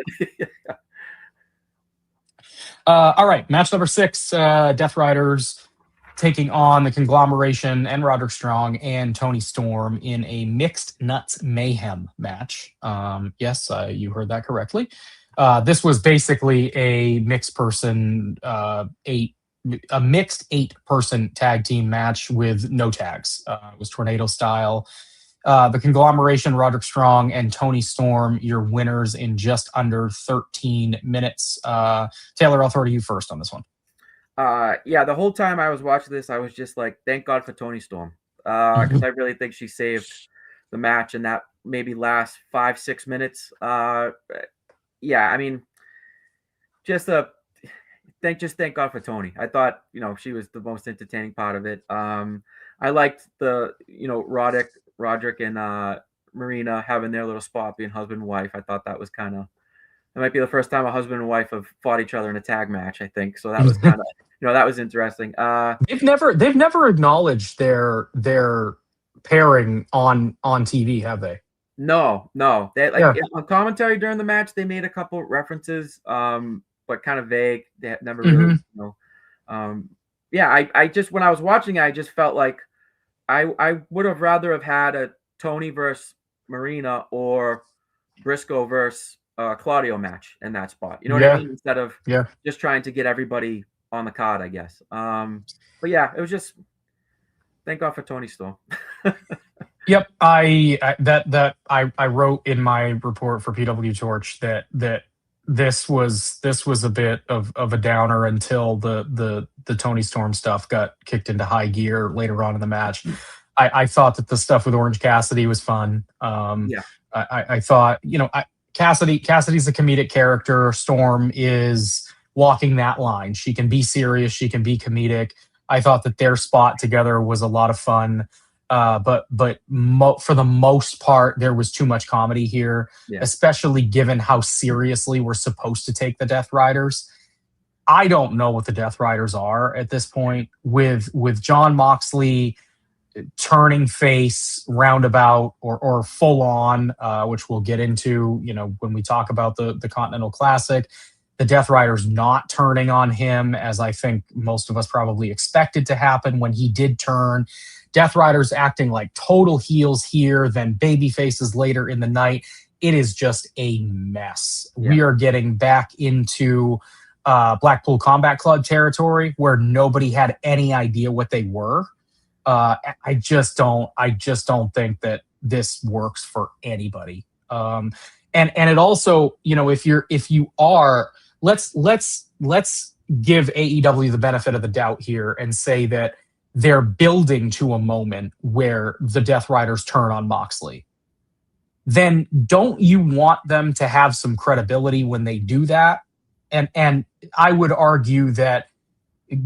All right, match number 6, Death Riders taking on the conglomeration and Roderick Strong and Tony Storm in a mixed nuts mayhem match. Yes, you heard that correctly. This was basically a mixed person, a mixed 8-person tag team match with no tags. It was tornado style. The conglomeration, Roderick Strong and Tony Storm, your winners in just under 13 minutes. Taylor, I'll throw to you first on this one. Yeah, the whole time I was watching this, I was just like, thank God for Tony Storm. Because I really think she saved the match in that maybe last 5-6 minutes. Yeah, I mean, just thank God for Tony. I thought, she was the most entertaining part of it. I liked the, Roderick and Marina having their little spot being husband and wife. I thought that was that might be the first time a husband and wife have fought each other in a tag match, I think. So that was that was interesting. They've never acknowledged their pairing on TV, have they? No, no. They Yeah. on commentary during the match, they made a couple references, but kind of vague. They had never really, Hmm. yeah. I just when I was watching it, I just felt like I would have rather have had a Tony versus Marina or Briscoe versus Claudio match in that spot. You know what I Yeah. mean? Instead of Yeah. just trying to get everybody on the card, I guess. But yeah, it was just thank God for Tony Storm. Yep. I wrote in my report for PWTorch that this was a bit of a downer until the Tony Storm stuff got kicked into high gear later on in the match. I thought that the stuff with Orange Cassidy was fun. Yeah, I thought, Cassidy's a comedic character. Storm is walking that line. She can be serious. She can be comedic. I thought that their spot together was a lot of fun. But for the most part, there was too much comedy here, yeah, especially given how seriously we're supposed to take the Death Riders. I don't know what the Death Riders are at this point with Jon Moxley turning face roundabout or full on, which we'll get into, when we talk about the Continental Classic. The Death Riders not turning on him, as I think most of us probably expected to happen when he did turn. Death Riders acting like total heels here, then baby faces later in the night. It is just a mess. Yeah. We are getting back into Blackpool Combat Club territory where nobody had any idea what they were. I just don't think that this works for anybody. And it also, if you are, let's give AEW the benefit of the doubt here and say that they're building to a moment where the Death Riders turn on Moxley. Then don't you want them to have some credibility when they do that? And I would argue that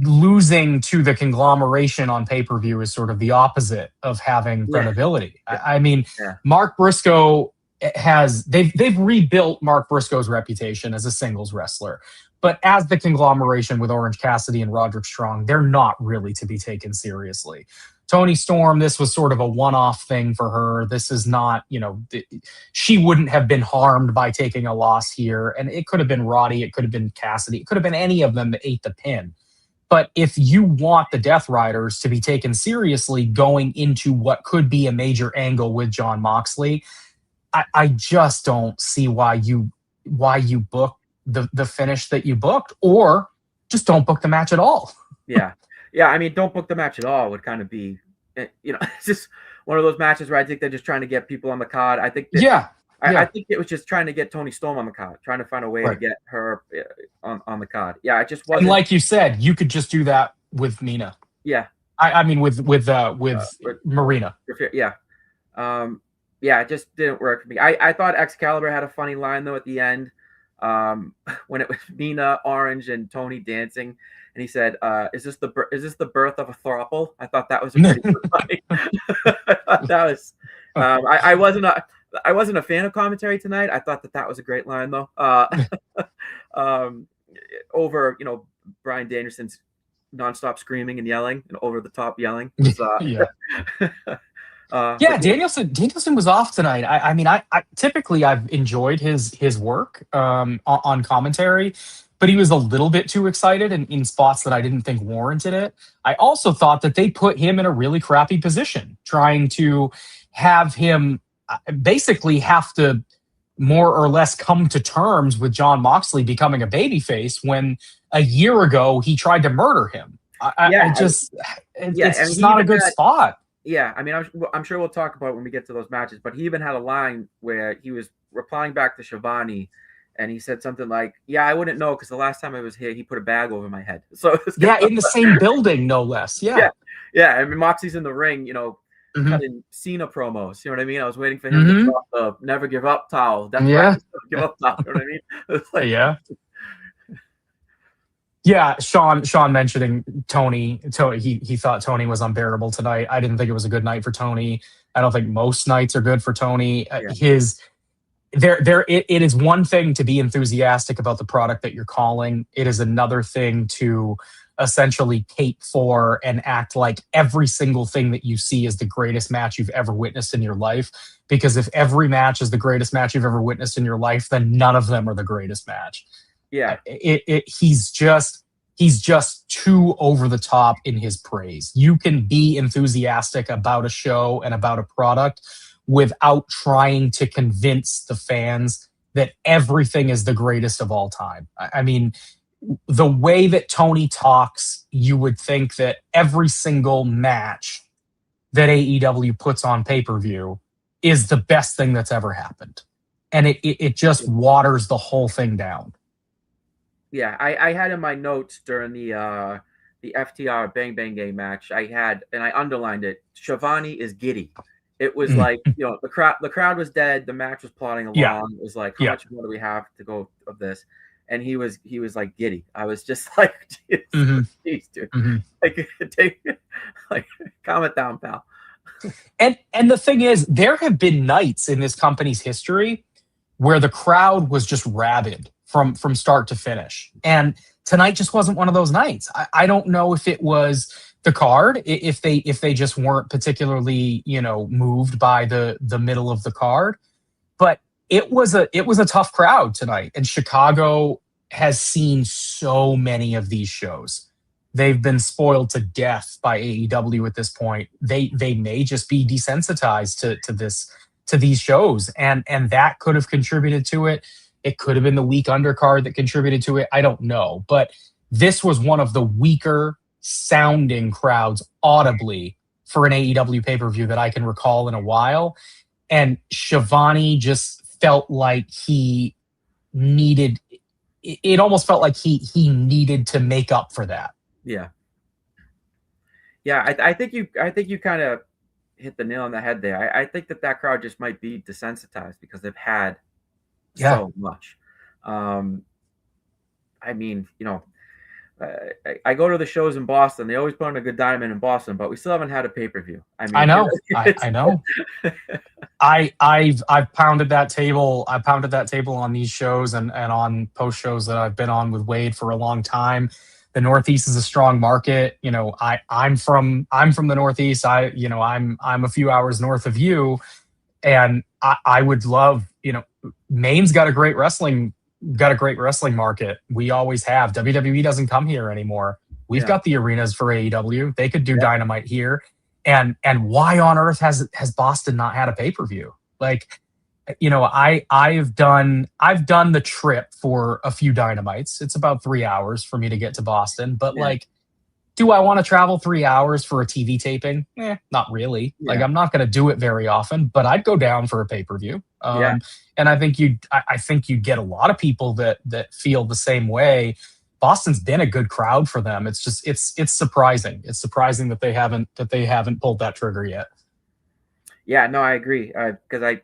losing to the conglomeration on pay-per-view is sort of the opposite of having credibility. Yeah. I mean, Mark Briscoe they've rebuilt Mark Briscoe's reputation as a singles wrestler, but as the conglomeration with Orange Cassidy and Roderick Strong, they're not really to be taken seriously. Toni Storm, this was sort of a one-off thing for her. This is not, she wouldn't have been harmed by taking a loss here. And it could have been Roddy, it could have been Cassidy, it could have been any of them that ate the pin. But if you want the Death Riders to be taken seriously going into what could be a major angle with Jon Moxley, I just don't see why you book the finish that you booked, or just don't book the match at all. Yeah. I mean, don't book the match at all would kind of be, it's just one of those matches where I think they're just trying to get people on the card. I think I think it was just trying to get Toni Storm on the card, trying to find a way to get her on the card. Yeah, I just wasn't. And like you said, you could just do that with Nina. Yeah. I mean, with Marina. Yeah. It just didn't work for me. I thought Excalibur had a funny line though at the end, when it was Nina, Orange, and Tony dancing, and he said, "Is this the birth of a throuple?" I thought that was a pretty good line. That was. I wasn't a fan of commentary tonight. I thought that was a great line though. Over Bryan Danielson's nonstop screaming and yelling and over the top yelling. Danielson was off tonight. I mean, I typically I've enjoyed his work on commentary, but he was a little bit too excited in spots that I didn't think warranted it. I also thought that they put him in a really crappy position, trying to have him basically have to more or less come to terms with Jon Moxley becoming a babyface when a year ago he tried to murder him. It's not a good spot. Yeah, I mean, I'm sure we'll talk about it when we get to those matches, but he even had a line where he was replying back to Shivani, and he said something like, "Yeah, I wouldn't know because the last time I was here, he put a bag over my head." So in the same building, no less. Yeah. I mean, Moxie's in the ring, cutting Cena promos. You know what I mean? I was waiting for him to drop the "Never Give Up" towel. That's Never Give Up towel. You know what I mean? It's like, Yeah, Sean mentioning Tony, he thought Tony was unbearable tonight. I didn't think it was a good night for Tony. I don't think most nights are good for Tony. It is one thing to be enthusiastic about the product that you're calling. It is another thing to essentially cape for and act like every single thing that you see is the greatest match you've ever witnessed in your life. Because if every match is the greatest match you've ever witnessed in your life, then none of them are the greatest match. Yeah, he's just too over the top in his praise. You can be enthusiastic about a show and about a product without trying to convince the fans that everything is the greatest of all time. I mean, the way that Tony talks, you would think that every single match that AEW puts on pay-per-view is the best thing that's ever happened. And it just waters the whole thing down. Yeah, I had in my notes during the FTR Bang Bang Gang match, and I underlined it. Shivani is giddy. It was like, the crowd was dead. The match was plodding along. Yeah. It was like, how much more do we have to go of this? And he was like giddy. I was just like, geez, dude, calm it down, pal. And the thing is, there have been nights in this company's history where the crowd was just rabid from start to finish. And tonight just wasn't one of those nights. I don't know if it was the card, if they just weren't particularly, moved by the middle of the card, but it was a tough crowd tonight, and Chicago has seen so many of these shows. They've been spoiled to death by AEW at this point. They may just be desensitized to these shows, and that could have contributed to it. It could have been the weak undercard that contributed to it. I don't know, but this was one of the weaker sounding crowds audibly for an AEW pay-per-view that I can recall in a while. And Shivani just felt like he needed, it almost felt like he needed to make up for that. Yeah. I think you kind of hit the nail on the head there. I think that crowd just might be desensitized because they've had so much. I mean, I go to the shows in Boston. They always put on a good Dynamite in Boston, but we still haven't had a pay-per-view. I mean, I know. I know. I've pounded that table. I pounded that table on these shows and on post shows that I've been on with Wade for a long time. The Northeast is a strong market. I'm from the Northeast. I'm a few hours north of you, and I would love, Maine's got a great wrestling market. We always have. WWE doesn't come here anymore. We've got the arenas for AEW. They could do Dynamite here. And why on earth has Boston not had a pay-per-view? Like, I've done the trip for a few Dynamites. It's about 3 hours for me to get to Boston, but do I want to travel 3 hours for a TV taping? Not really. Like, I'm not going to do it very often, but I'd go down for a pay-per-view. And I think you'd get a lot of people that feel the same way. Boston's been a good crowd for them. It's just, it's surprising. It's surprising that they haven't pulled that trigger yet. Yeah, no, I agree. Cause I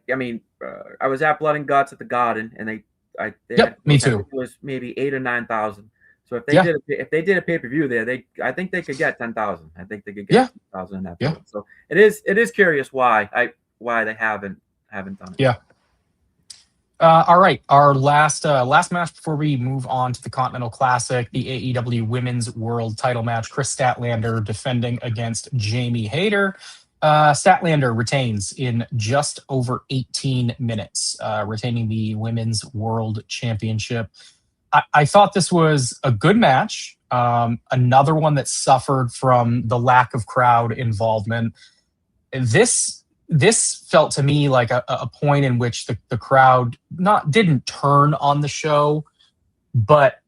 was at Blood and Guts at the Garden, and they me too. It was maybe 8,000 or 9,000. So if they did a pay-per-view there, I think they could get 10,000. I think they could get 10,000 in that. Yeah. So it is curious why they haven't done it. Yeah. All right. Our last match before we move on to the Continental Classic, the AEW Women's World Title match. Chris Statlander defending against Jamie Hayter. Statlander retains in just over 18 minutes, retaining the Women's World Championship. I thought this was a good match. Another one that suffered from the lack of crowd involvement. This felt to me like a point in which the crowd didn't turn on the show, but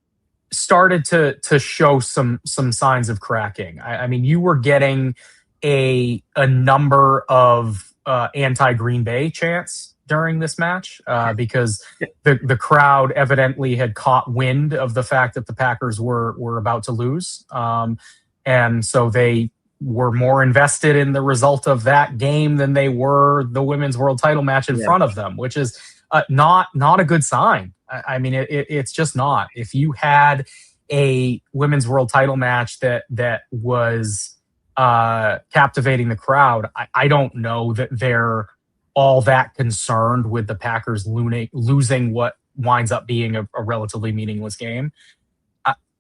started to show some signs of cracking. I mean, you were getting a number of anti-Green Bay chants during this match because the crowd evidently had caught wind of the fact that the Packers were about to lose, and so they were more invested in the result of that game than they were the Women's World Title match in front of them, which is not a good sign. I mean, it's just not. If you had a Women's World Title match that was captivating the crowd, I don't know that they're all that concerned with the Packers losing what winds up being a relatively meaningless game.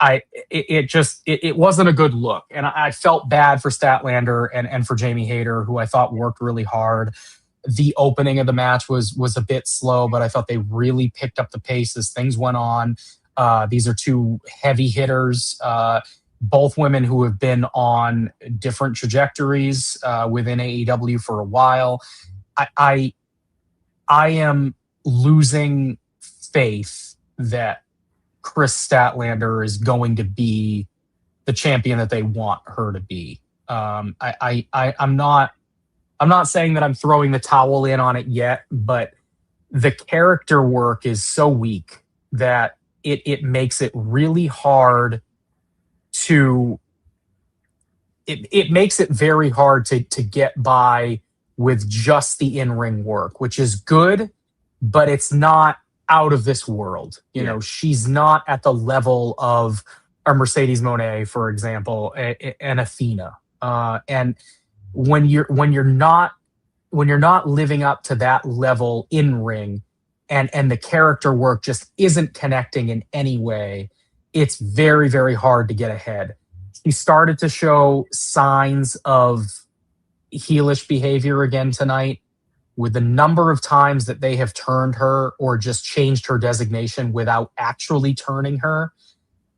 It wasn't a good look, and I felt bad for Statlander and for Jamie Hayter, who I thought worked really hard. The opening of the match was a bit slow, but I thought they really picked up the pace as things went on. These are two heavy hitters, both women who have been on different trajectories within AEW for a while. I am losing faith that Chris Statlander is going to be the champion that they want her to be. I'm not saying that I'm throwing the towel in on it yet, but the character work is so weak that it makes it really hard to. It makes it very hard to get by with just the in-ring work, which is good, but it's not out of this world. You know, she's not at the level of a Mercedes Moné, for example, and Athena. And when you're not living up to that level in ring, and the character work just isn't connecting in any way, it's very, very hard to get ahead. She started to show signs of heelish behavior again tonight, with the number of times that they have turned her or just changed her designation without actually turning her.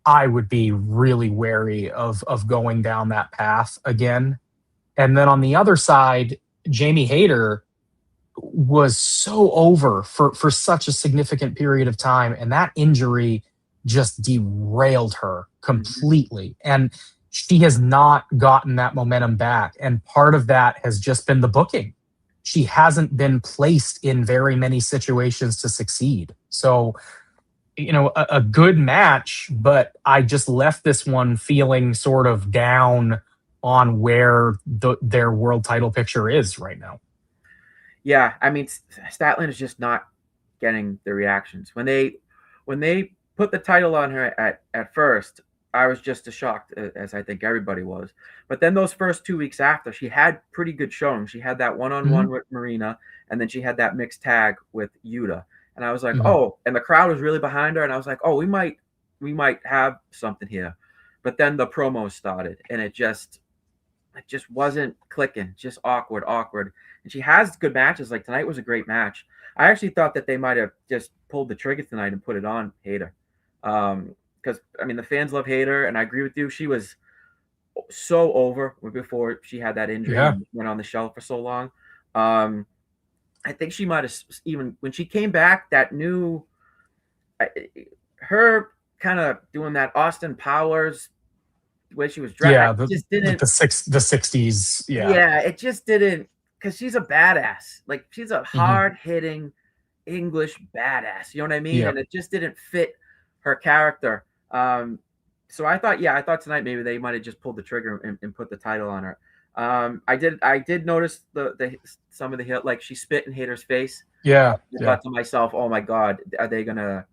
I would be really wary of going down that path again. And then on the other side, Jamie Hayter was so over for such a significant period of time, and that injury just derailed her completely. And she has not gotten that momentum back. And part of that has just been the booking. She hasn't been placed in very many situations to succeed. So, a good match, but I just left this one feeling sort of down on where their world title picture is right now. Yeah, I mean, Statland is just not getting the reactions. When they put the title on her at first, I was just as shocked as I think everybody was. But then those first 2 weeks after, she had pretty good showing. She had that one-on-one with Marina, and then she had that mixed tag with Yuta. And I was like, oh, and the crowd was really behind her. And I was like, oh, we might have something here. But then the promos started, and it just wasn't clicking. Just awkward. And she has good matches. Like tonight was a great match. I actually thought that they might have just pulled the trigger tonight and put it on Hayter. Because I mean, the fans love Hayter, and I agree with you. She was so over before she had that injury and went on the shelf for so long. I think she might have even when she came back, that new her kind of doing that Austin Powers way she was dressed. Just didn't the 60s. Yeah, it just didn't, because she's a badass. Like she's a hard hitting English badass. You know what I mean? Yep. And it just didn't fit her character. So I thought tonight maybe they might have just pulled the trigger and put the title on her. I did notice the some of the hit, like she spit in Hayter's face. I thought to myself, oh my God, are they gonna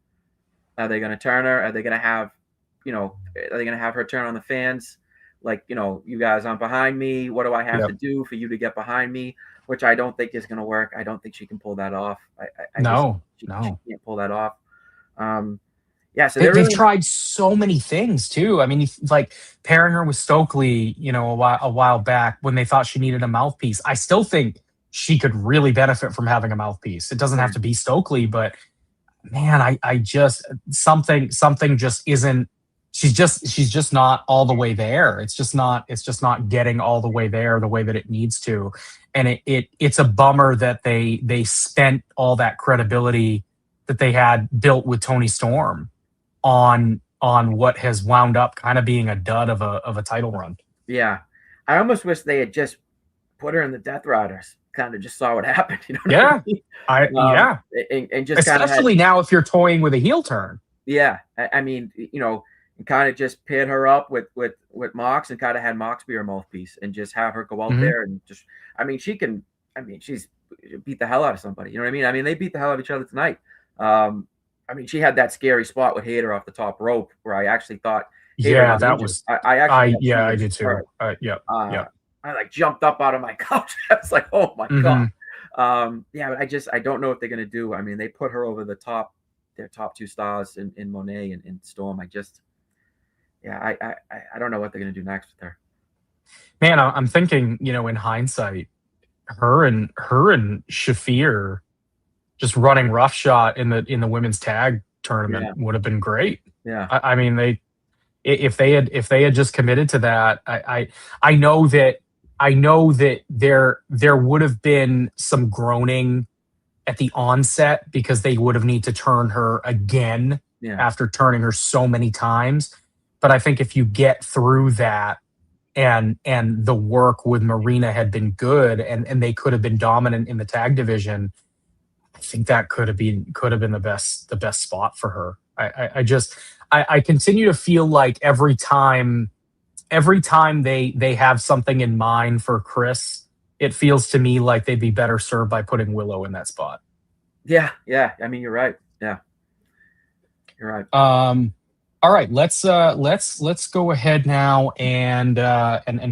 turn her? Are they gonna have her turn on the fans? Like, you guys aren't behind me. What do I have to do for you to get behind me? Which I don't think is going to work. I don't think she can pull that off. She can't pull that off. So they've tried so many things too. I mean, like pairing her with Stokely, a while back when they thought she needed a mouthpiece. I still think she could really benefit from having a mouthpiece. It doesn't have to be Stokely, but man, I just something just isn't. She's just not all the way there. It's just not getting all the way there the way that it needs to. And it's a bummer that they spent all that credibility that they had built with Toni Storm on what has wound up kind of being a dud of a title run. Yeah. I almost wish they had just put her in the Death Riders, kind of just saw what happened. You know what I mean? And just especially now if you're toying with a heel turn. Yeah. I mean, and kind of just paired her up with Mox and kind of had Mox be her mouthpiece and just have her go out there and just, she's beat the hell out of somebody. You know what I mean? I mean, they beat the hell out of each other tonight. She had that scary spot with Hayter off the top rope where I actually thought, I did too. I like jumped up out of my couch. I was like, oh my God. But I don't know what they're going to do. I mean, they put her over the top, their top two stars in Monet and Storm. I don't know what they're going to do next with her. Man, I'm thinking, in hindsight, her and Shafir just running roughshod in the women's tag tournament would have been great. Yeah. I mean, if they had just committed to that, I know that there would have been some groaning at the onset because they would have need to turn her again after turning her so many times. But I think if you get through that and the work with Marina had been good and they could have been dominant in the tag division, I think that could have been the best spot for her. I continue to feel like every time they have something in mind for Chris, it feels to me like they'd be better served by putting Willow in that spot. Yeah. I mean, you're right. Yeah, you're right. All right, let's go ahead now and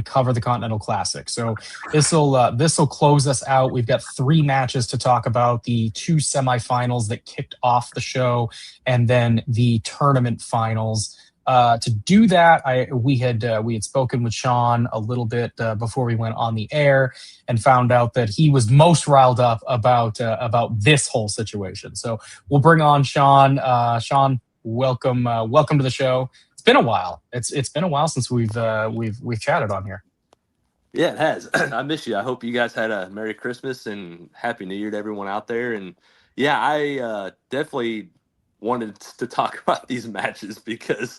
cover the Continental Classic. So this will close us out. We've got 3 matches to talk about: the 2 semifinals that kicked off the show, and then the tournament finals. To do that, we had spoken with Sean a little bit before we went on the air, and found out that he was most riled up about this whole situation. So we'll bring on Sean. Sean, welcome to the show. It's been a while. It's been a while since we've chatted on here. Yeah, it has. I miss you. I hope you guys had a Merry Christmas and Happy New Year to everyone out there. And yeah, I definitely wanted to talk about these matches because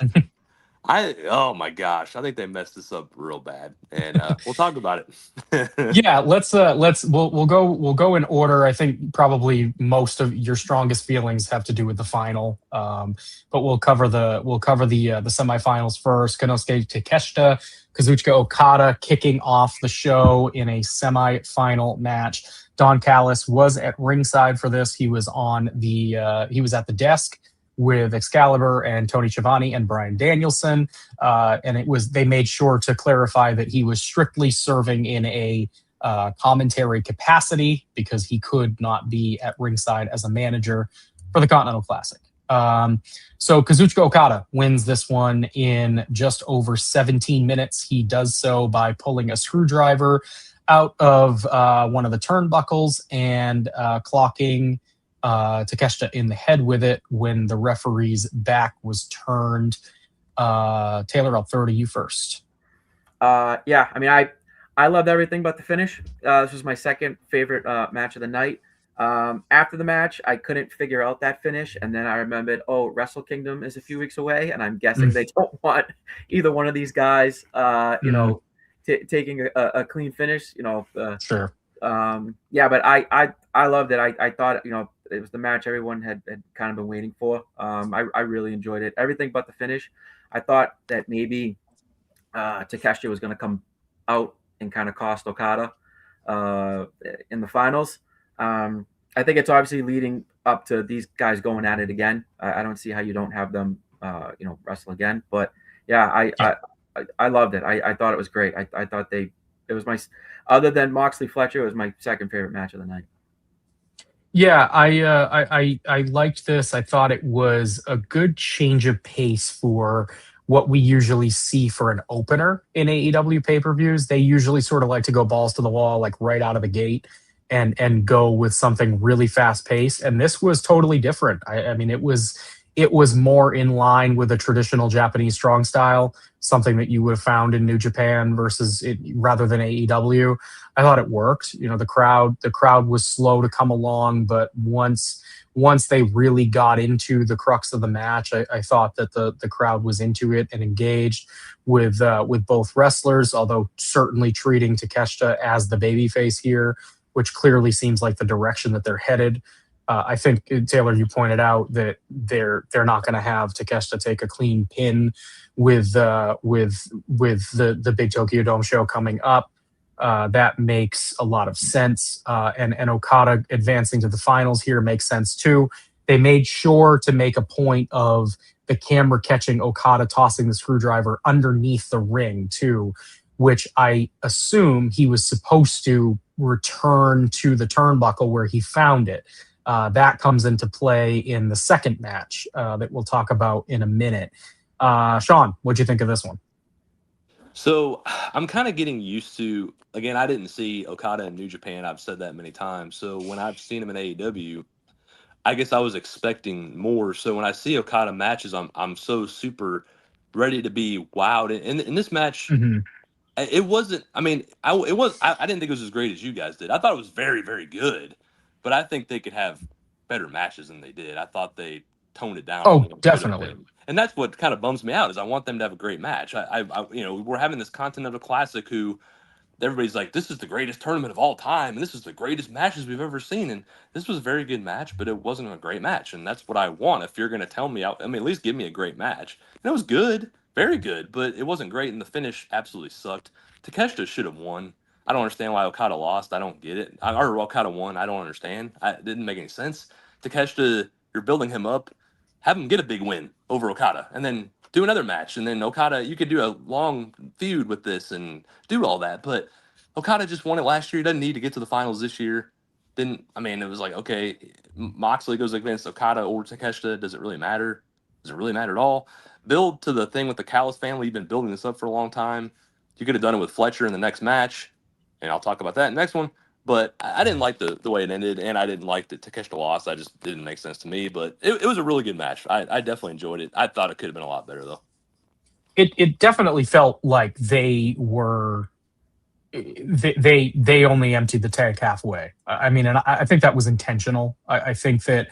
oh my gosh, I think they messed this up real bad, and we'll talk about it. Yeah, we'll go in order. I think probably most of your strongest feelings have to do with the final, but we'll cover the semifinals first. Konosuke Takeshita, Kazuchika Okada kicking off the show in a semifinal match. Don Callis was at ringside for this. He was at the desk with Excalibur and Tony Schiavone and Bryan Danielson. And they made sure to clarify that he was strictly serving in a commentary capacity because he could not be at ringside as a manager for the Continental Classic. So Kazuchika Okada wins this one in just over 17 minutes. He does so by pulling a screwdriver out of one of the turnbuckles and clocking Takeshita in the head with it when the referee's back was turned. Taylor, I'll throw to you first. Yeah, I mean, I loved everything but the finish. This was my second favorite match of the night. After the match, I couldn't figure out that finish, and then I remembered, Wrestle Kingdom is a few weeks away, and I'm guessing they don't want either one of these guys, taking a clean finish. Sure. Yeah, but I loved it. I thought, it was the match everyone had kind of been waiting for. I really enjoyed it. Everything but the finish. I thought that maybe Takeshita was going to come out and kind of cost Okada in the finals. I think it's obviously leading up to these guys going at it again. I don't see how you don't have them, wrestle again. But yeah, I loved it. I thought it was great. I thought it was other than Moxley Fletcher, it was my second favorite match of the night. Yeah, I liked this. I thought it was a good change of pace for what we usually see for an opener in AEW pay-per-views. They usually sort of like to go balls to the wall, like right out of the gate, and go with something really fast paced. And this was totally different. I mean, it was more in line with a traditional Japanese strong style, something that you would have found in New Japan rather than AEW. I thought it worked. The crowd was slow to come along, but once they really got into the crux of the match, I thought that the crowd was into it and engaged with both wrestlers, although certainly treating Takeshita as the babyface here, which clearly seems like the direction that they're headed. I think, Taylor, you pointed out that they're not going to have Takeshita take a clean pin with the big Tokyo Dome show coming up. That makes a lot of sense. And Okada advancing to the finals here makes sense too. They made sure to make a point of the camera catching Okada tossing the screwdriver underneath the ring too, which I assume he was supposed to return to the turnbuckle where he found it. That comes into play in the second match that we'll talk about in a minute. Sean, what'd you think of this one? So I'm kind of getting used to, again, I didn't see Okada in New Japan. I've said that many times. So when I've seen him in AEW, I guess I was expecting more. So when I see Okada matches, I'm so super ready to be wowed. And in this match, it wasn't. I mean, I didn't think it was as great as you guys did. I thought it was very, very good, but I think they could have better matches than they did. I thought they toned it down. Oh, definitely. And that's what kind of bums me out is I want them to have a great match. We're having this Continental Classic who everybody's like, this is the greatest tournament of all time, and this is the greatest matches we've ever seen. And this was a very good match, but it wasn't a great match, and that's what I want. If you're going to tell me, at least give me a great match. And it was good, very good, but it wasn't great, and the finish absolutely sucked. Takeshita should have won. I don't understand why Okada lost. I don't get it. Or Okada won. I don't understand. It didn't make any sense. Takeshita, you're building him up. Have him get a big win over Okada, and then do another match. And then Okada, you could do a long feud with this and do all that. But Okada just won it last year. He doesn't need to get to the finals this year. It was like, okay, Moxley goes against Okada or Takeshita. Does it really matter? Does it really matter at all? Build to the thing with the Callis family. You've been building this up for a long time. You could have done it with Fletcher in the next match, and I'll talk about that in the next one. But I didn't like the way it ended, and I didn't like that Takeshita lost. I just didn't make sense to me. But it was a really good match. I definitely enjoyed it. I thought it could have been a lot better, though. It definitely felt like they were they only emptied the tank halfway. I mean, and I think that was intentional. I think that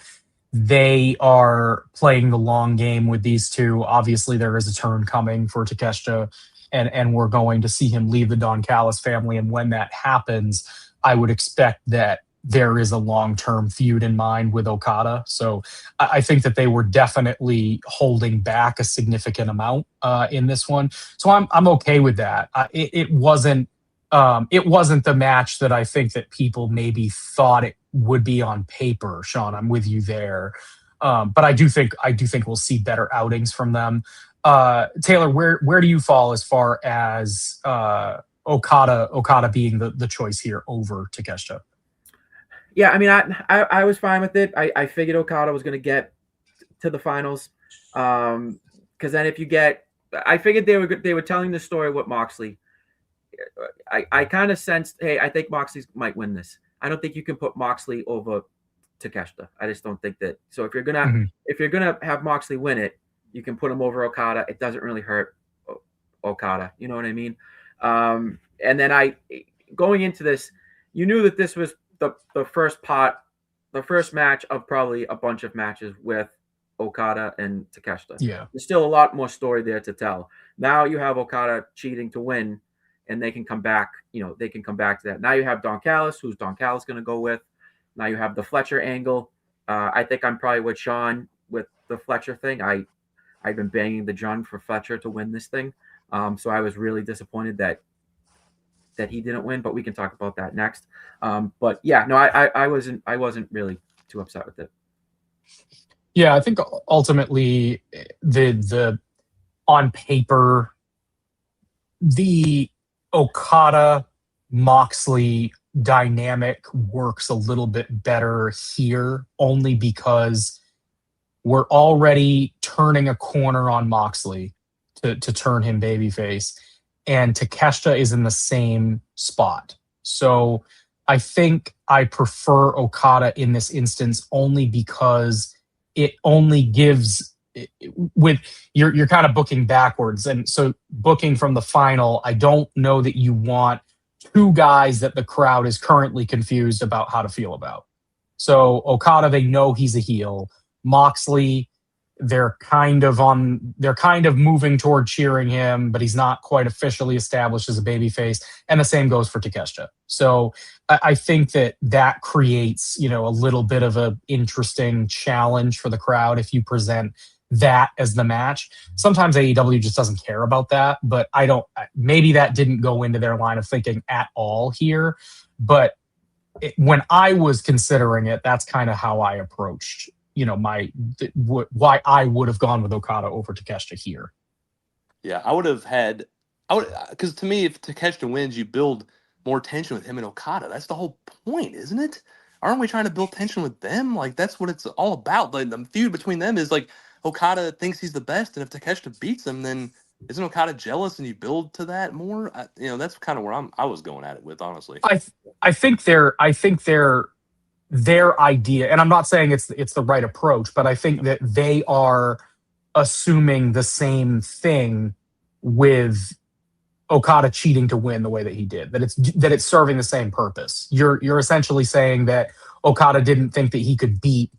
they are playing the long game with these two. Obviously, there is a turn coming for Takeshita, and we're going to see him leave the Don Callis family. And when that happens, I would expect that there is a long-term feud in mind with Okada. So I think that they were definitely holding back a significant amount in this one. So I'm okay with that. It wasn't the match that I think that people maybe thought it would be on paper. Sean, I'm with you there. But I do think we'll see better outings from them. Taylor, where do you fall as far as Okada being the choice here over Takeshita? Yeah, I mean, I was fine with it. I figured Okada was going to get to the finals, because then if you get, I figured they were telling the story with Moxley. I kind of sensed, hey, I think Moxley might win this. I don't think you can put Moxley over Takeshita. I just don't think that. So if you're gonna have Moxley win it, you can put him over Okada. It doesn't really hurt Okada. You know what I mean? And then going into this, you knew that this was the first match of probably a bunch of matches with Okada and Takeshita. Yeah. There's still a lot more story there to tell. Now you have Okada cheating to win, and they can come back, they can come back to that. Now you have Don Callis. Who's Don Callis going to go with? Now you have the Fletcher angle. I think I'm probably with Sean with the Fletcher thing. I've been banging the drum for Fletcher to win this thing. So I was really disappointed that he didn't win, but we can talk about that next. But yeah, no, I wasn't really too upset with it. Yeah, I think ultimately the on paper, the Okada Moxley dynamic works a little bit better here, only because we're already turning a corner on Moxley to turn him babyface, and Takeshita is in the same spot. So I think I prefer Okada in this instance only because it only gives with you're kind of booking backwards. And so booking from the final, I don't know that you want two guys that the crowd is currently confused about how to feel about. So Okada, they know he's a heel. Moxley, they're kind of moving toward cheering him, but he's not quite officially established as a babyface. And the same goes for Takeshita. So I think that creates, a little bit of an interesting challenge for the crowd if you present that as the match. Sometimes AEW just doesn't care about that, but maybe that didn't go into their line of thinking at all here. But when I was considering it, that's kind of how I approached why I would have gone with Okada over Takeshita here. Yeah, because to me, if Takeshita wins, you build more tension with him and Okada. That's the whole point, isn't it? Aren't we trying to build tension with them? Like, that's what it's all about. Like, the feud between them is like Okada thinks he's the best, and if Takeshita beats him, then isn't Okada jealous, and you build to that more? That's kind of where I was going at it with, honestly. I think their idea, and I'm not saying it's the right approach, but I think that they are assuming the same thing with Okada cheating to win the way that he did, that it's serving the same purpose. You're essentially saying that Okada didn't think that he could beat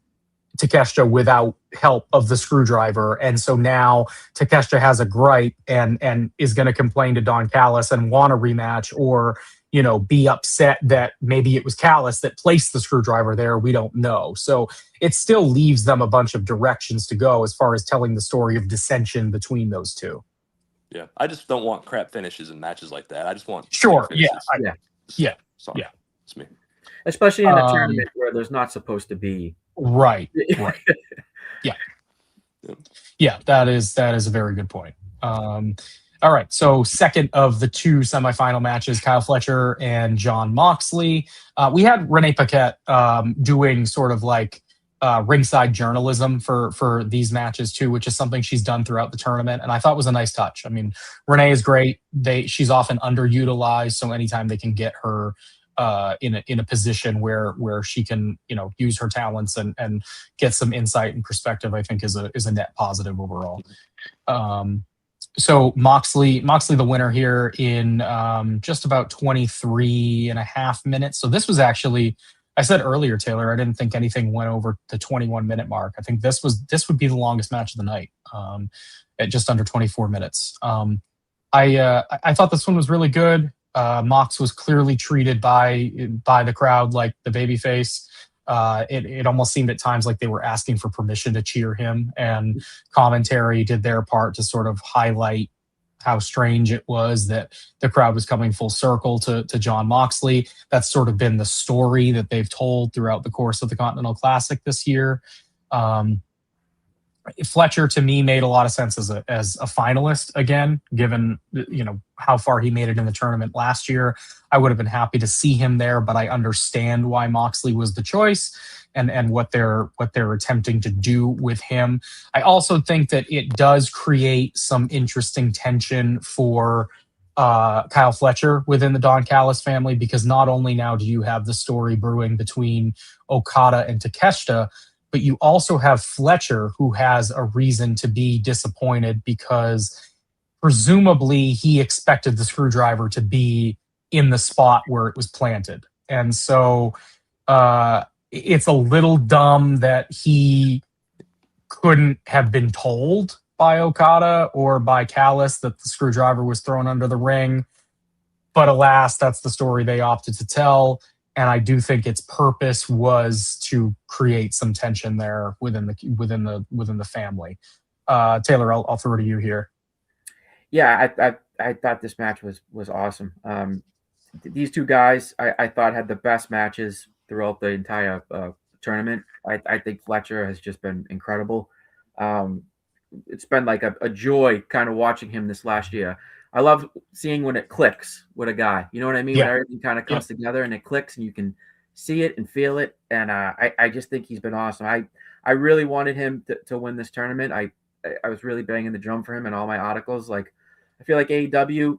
Takeshita without help of the screwdriver, and so now Takeshita has a gripe and is going to complain to Don Callis and want a rematch, or be upset that maybe it was Callis that placed the screwdriver there. We don't know. So it still leaves them a bunch of directions to go as far as telling the story of dissension between those two. Yeah, I just don't want crap finishes in matches like that. I just want sure. Finishes. Yeah. Sorry. Yeah. It's me. Especially in a tournament where there's not supposed to be. Right. Yeah. That is a very good point. All right, so second of the two semifinal matches, Kyle Fletcher and Jon Moxley. We had Renee Paquette doing sort of like ringside journalism for these matches too, which is something she's done throughout the tournament, and I thought was a nice touch. I mean, Renee is great. She's often underutilized, so anytime they can get her in a position where she can use her talents and get some insight and perspective, I think is a net positive overall. So Moxley the winner here in just about 23 and a half minutes. So this was actually, I said earlier, Taylor, I didn't think anything went over the 21-minute mark. I think this would be the longest match of the night, at just under 24 minutes. I thought this one was really good. Mox was clearly treated by the crowd like the babyface. It almost seemed at times like they were asking for permission to cheer him, and commentary did their part to sort of highlight how strange it was that the crowd was coming full circle to Jon Moxley. That's sort of been the story that they've told throughout the course of the Continental Classic this year. Fletcher, to me, made a lot of sense as a finalist again, given how far he made it in the tournament last year. I would have been happy to see him there, but I understand why Moxley was the choice and what they're attempting to do with him. I also think that it does create some interesting tension for Kyle Fletcher within the Don Callis family, because not only now do you have the story brewing between Okada and Takeshita, but you also have Fletcher, who has a reason to be disappointed because presumably he expected the screwdriver to be in the spot where it was planted. And so it's a little dumb that he couldn't have been told by Okada or by Callis that the screwdriver was thrown under the ring. But alas, that's the story they opted to tell. And I do think its purpose was to create some tension there within the family. Taylor, I'll throw it to you here. Yeah, I thought this match was awesome. These two guys, I thought, had the best matches throughout the entire tournament. I think Fletcher has just been incredible. It's been like a joy kind of watching him this last year. I love seeing when it clicks with a guy. You know what I mean? Yeah. When everything kind of comes together and it clicks and you can see it and feel it. And I just think he's been awesome. I really wanted him to win this tournament. I was really banging the drum for him in all my articles. Like, I feel like AEW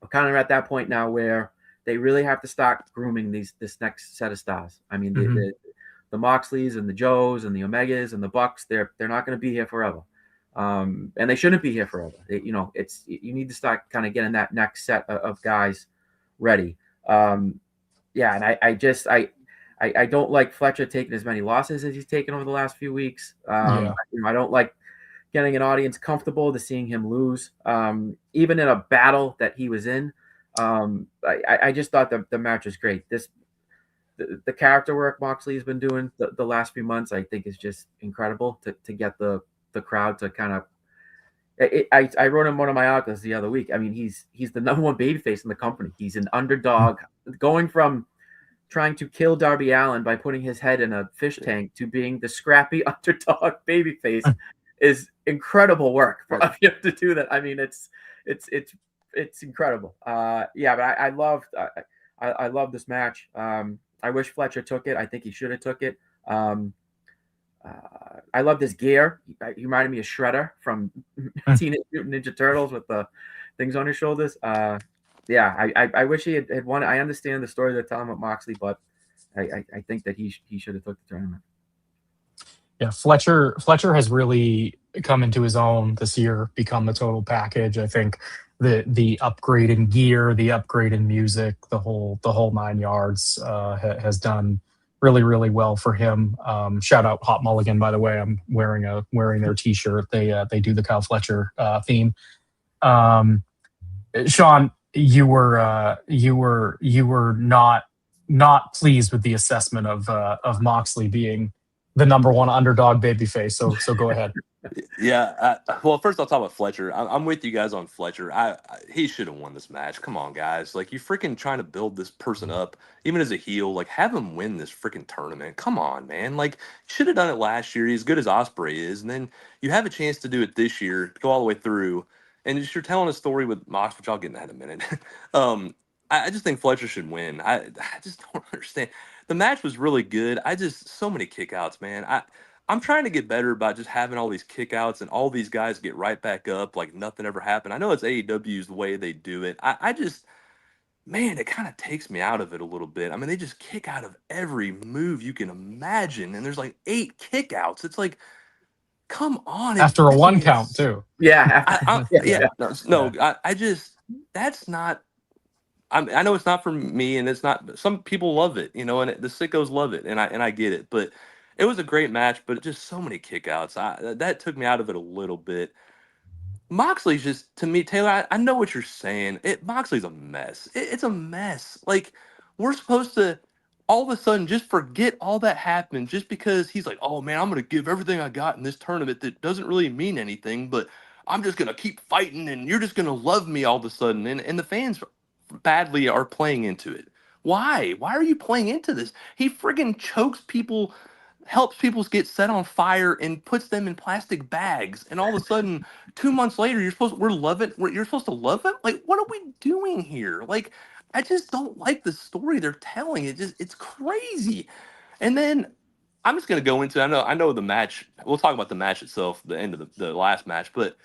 are kind of at that point now where they really have to start grooming this next set of stars. I mean, the Moxleys and the Joes and the Omegas and the Bucks, they're not going to be here forever. And they shouldn't be here forever. You need to start kind of getting that next set of guys ready. And I don't like Fletcher taking as many losses as he's taken over the last few weeks. I don't like getting an audience comfortable to seeing him lose. Even in a battle that he was in, I just thought the match was great. The character work Moxley has been doing the last few months, I think, is just incredible to get the crowd to kind of. I wrote in one of my articles the other week. I mean, he's the number one babyface in the company. He's an underdog, going from trying to kill Darby Allin by putting his head in a fish tank to being the scrappy underdog babyface is incredible work for him to do that. I mean, it's incredible. But I love this match. I wish Fletcher took it. I think he should have took it. I love this gear. He reminded me of Shredder from Teenage Mutant Ninja Turtles with the things on his shoulders. I wish he had won. I understand the story they're telling with Moxley, but I think that he should have took the tournament. Yeah, Fletcher has really come into his own this year, become the total package. I think the upgrade in gear, the upgrade in music, the whole 9 yards has done really, really well for him. Shout out Hot Mulligan, by the way. I'm wearing their T-shirt. They do the Kyle Fletcher theme. Sean, you were not pleased with the assessment of Moxley being the number one underdog babyface. So go ahead. Yeah. Well, first I'll talk about Fletcher. I'm with you guys on Fletcher. He should have won this match. Come on, guys. Like, you freaking trying to build this person up, even as a heel. Like, have him win this freaking tournament. Come on, man. Like, you should have done it last year. He's as good as Ospreay is, and then you have a chance to do it this year, go all the way through. And just you're telling a story with Mox, which I'll get in that in a minute. I just think Fletcher should win. I just don't understand. the match was really good. I just so many kickouts, man. I'm trying to get better about just having all these kickouts and all these guys get right back up like nothing ever happened. I know it's AEW's the way they do it. I just, man, it kind of takes me out of it a little bit. I mean, they just kick out of every move you can imagine, and there's like 8 kickouts. It's like, come on. After a 1 count too. Yeah. I just, that's not. I know it's not for me, and it's not. Some people love it, and the sickos love it, and I get it. But it was a great match, but just so many kickouts. That took me out of it a little bit. Moxley's just, to me, Taylor, I know what you're saying. Moxley's a mess. It's a mess. Like, we're supposed to all of a sudden just forget all that happened just because he's like, oh man, I'm going to give everything I got in this tournament that doesn't really mean anything, but I'm just going to keep fighting and you're just going to love me all of a sudden. And the fans badly are playing into it. Why? Why are you playing into this? He friggin' chokes people, helps people get set on fire, and puts them in plastic bags. And all of a sudden, 2 months later, you're supposed to love him? Like, what are we doing here? Like, I just don't like the story they're telling. It's crazy. And then I'm just gonna go into, I know the match. We'll talk about the match itself, the end of the last match, but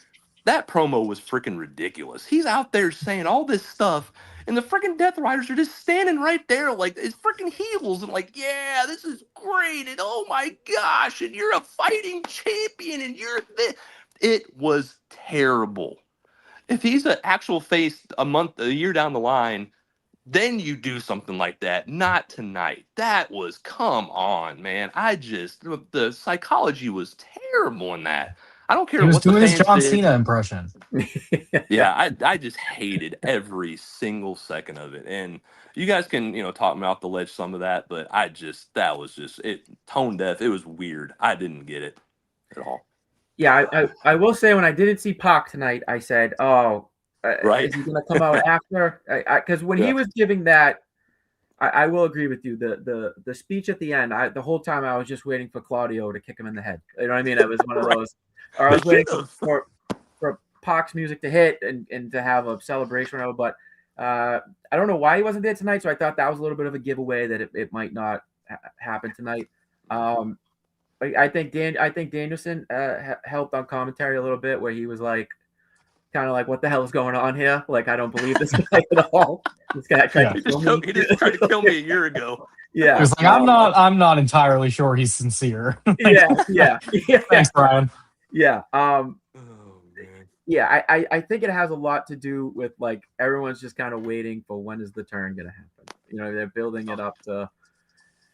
that promo was freaking ridiculous. He's out there saying all this stuff, and the freaking Death Riders are just standing right there like it's freaking heels and like, yeah, this is great, and oh my gosh, and you're a fighting champion, and you're this. It was terrible. If he's an actual face a year down the line, then you do something like that. Not tonight. That was, come on, man. The psychology was terrible in that. I don't care. He was what the doing his fans John did. Cena impression. Yeah, I just hated every single second of it. And you guys can, talk me off the ledge some of that, but that was just it, tone deaf. It was weird. I didn't get it at all. Yeah, I will say when I didn't see Pac tonight, I said, oh, right. Is he going to come out after? Because when he was giving that, I will agree with you. The speech at the end, the whole time I was just waiting for Claudio to kick him in the head. You know what I mean? It was one of those. Or I was waiting for Pac's music to hit and to have a celebration or whatever. But I don't know why he wasn't there tonight, so I thought that was a little bit of a giveaway that it might not happen tonight. I think Danielson helped on commentary a little bit, where he was like, kind of like, what the hell is going on here? Like, I don't believe this guy at all. This guy tried to kill me. He just tried to kill me a year ago. Yeah. He was like, I'm not entirely sure he's sincere. Yeah. Thanks, Brian. Yeah. Yeah, I think it has a lot to do with, like, everyone's just kind of waiting for when is the turn going to happen. They're building it up to,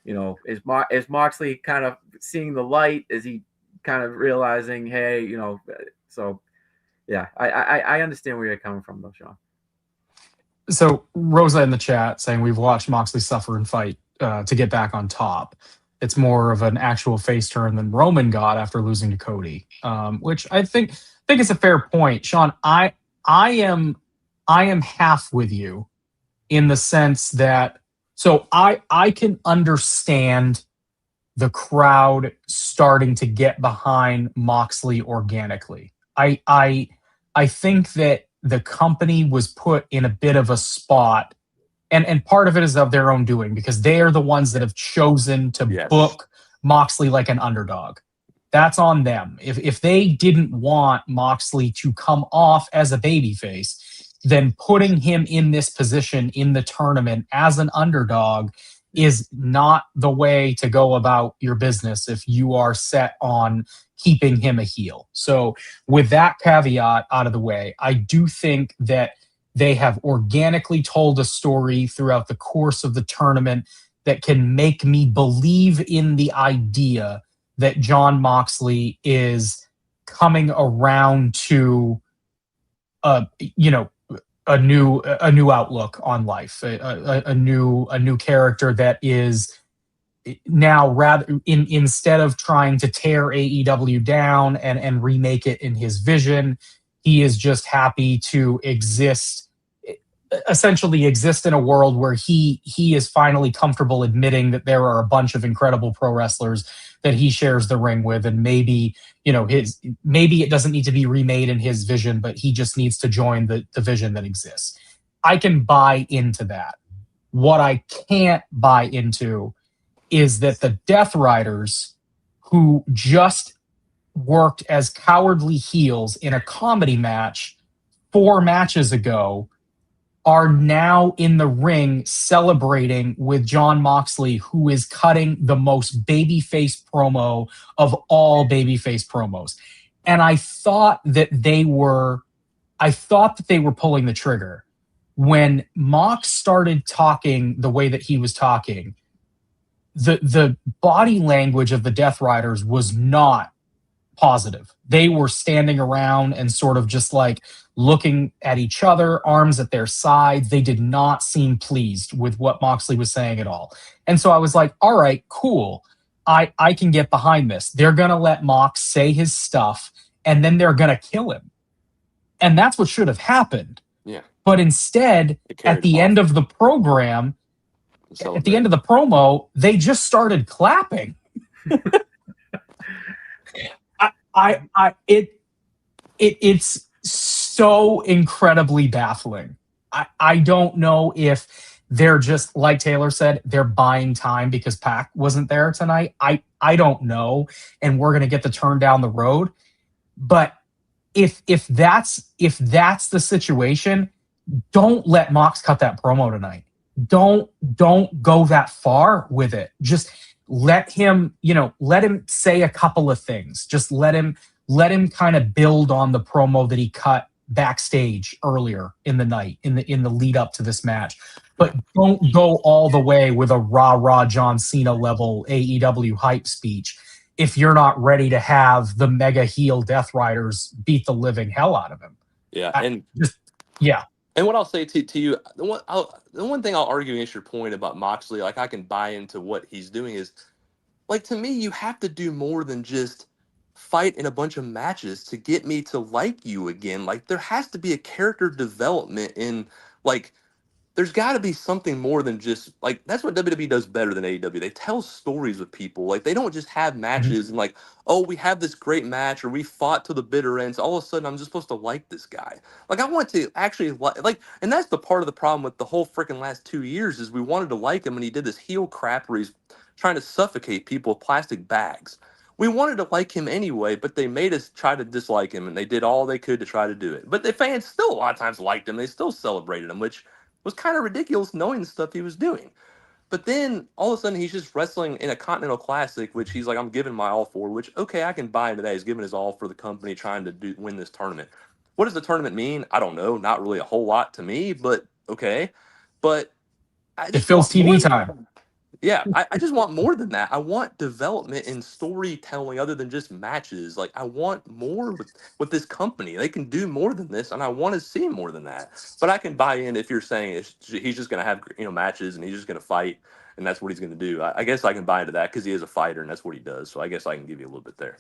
is Moxley kind of seeing the light? Is he kind of realizing, hey, so yeah, I understand where you're coming from, though, Sean. So Rosa in the chat saying we've watched Moxley suffer and fight to get back on top. It's more of an actual face turn than Roman got after losing to Cody, which I think is a fair point, Sean. I am half with you in the sense that, so I can understand the crowd starting to get behind Moxley organically. I think that the company was put in a bit of a spot, and part of it is of their own doing, because they are the ones that have chosen to book Moxley like an underdog. That's on them. If they didn't want Moxley to come off as a babyface, then putting him in this position in the tournament as an underdog is not the way to go about your business if you are set on keeping him a heel. So with that caveat out of the way, I do think that they have organically told a story throughout the course of the tournament that can make me believe in the idea that Jon Moxley is coming around to a new outlook on life, a new character that is now, rather instead of trying to tear AEW down and remake it in his vision, he is just happy to essentially exist in a world where he is finally comfortable admitting that there are a bunch of incredible pro wrestlers that he shares the ring with, and maybe it doesn't need to be remade in his vision, but he just needs to join the vision that exists. I can buy into that. What I can't buy into is that the Death Riders, who just worked as cowardly heels in a comedy match 4 matches ago, are now in the ring celebrating with Jon Moxley, who is cutting the most babyface promo of all babyface promos. And I thought that they were pulling the trigger. When Mox started talking the way that he was talking, the body language of the Death Riders was not positive. They were standing around and sort of just like looking at each other, arms at their sides. They did not seem pleased with what Moxley was saying at all. And so I was like, all right, cool. I can get behind this. They're going to let Mox say his stuff, and then they're going to kill him. And that's what should have happened. Yeah. But instead, at the end of the program, at the end of the promo, they just started clapping. It's so incredibly baffling. I don't know if they're just, like Taylor said, they're buying time because Pac wasn't there tonight. I don't know, and we're gonna get the turn down the road. But if that's the situation, don't let Mox cut that promo tonight. Don't go that far with it. Just let him say a couple of things. Just let him kind of build on the promo that he cut backstage earlier in the night, in the lead up to this match. But don't go all the way with a rah John Cena level AEW hype speech if you're not ready to have the mega heel Death Riders beat the living hell out of him. Yeah, And what I'll say to you, the one thing I'll argue against your point about Moxley, like I can buy into what he's doing, is, like, to me, you have to do more than just fight in a bunch of matches to get me to like you again. Like, there has to be a character development in, like, there's got to be something more than just, like, that's what WWE does better than AEW. They tell stories with people. Like, they don't just have matches and, like, oh, we have this great match, or we fought to the bitter ends. All of a sudden, I'm just supposed to like this guy. Like, I want to actually like, and that's the part of the problem with the whole freaking last 2 years, is we wanted to like him, and he did this heel crap where he's trying to suffocate people with plastic bags. We wanted to like him anyway, but they made us try to dislike him, and they did all they could to try to do it. But the fans still a lot of times liked him. They still celebrated him, which was kind of ridiculous knowing the stuff he was doing. But then all of a sudden he's just wrestling in a Continental Classic, which he's like, I'm giving my all for, which, okay, I can buy into that. He's giving his all for the company, trying to win this tournament. What does the tournament mean? I don't know. Not really a whole lot to me, but okay. But it fills TV time. Yeah, I just want more than that. I want development and storytelling other than just matches. Like, I want more with this company. They can do more than this, and I want to see more than that. But I can buy in if you're saying he's just going to have matches and he's just going to fight, and that's what he's going to do. I guess I can buy into that because he is a fighter and that's what he does. So I guess I can give you a little bit there.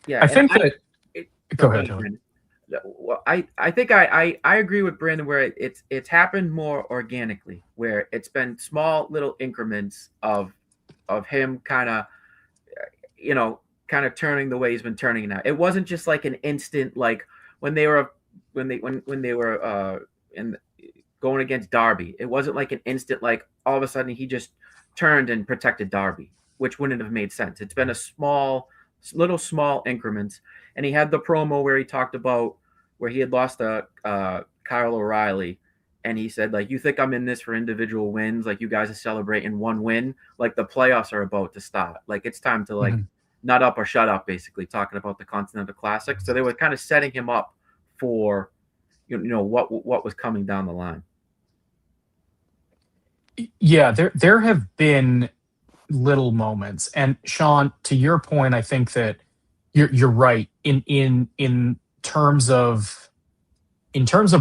Yeah, I think that. Go ahead, John. Well, I think I agree with Brandon where it's happened more organically, where it's been small little increments of him kind of turning the way he's been turning now. It wasn't just like an instant, like when they were going against Darby. It wasn't like an instant, like all of a sudden he just turned and protected Darby, which wouldn't have made sense. It's been a small increments. And he had the promo where he talked about where he had lost to Kyle O'Reilly, and he said, like, you think I'm in this for individual wins? Like, you guys are celebrating one win? Like, the playoffs are about to start. Like, it's time to, like, nut up or shut up, basically, talking about the Continental Classic. So they were kind of setting him up for, what was coming down the line. Yeah, there have been little moments. And Sean, to your point, I think that you're right in terms of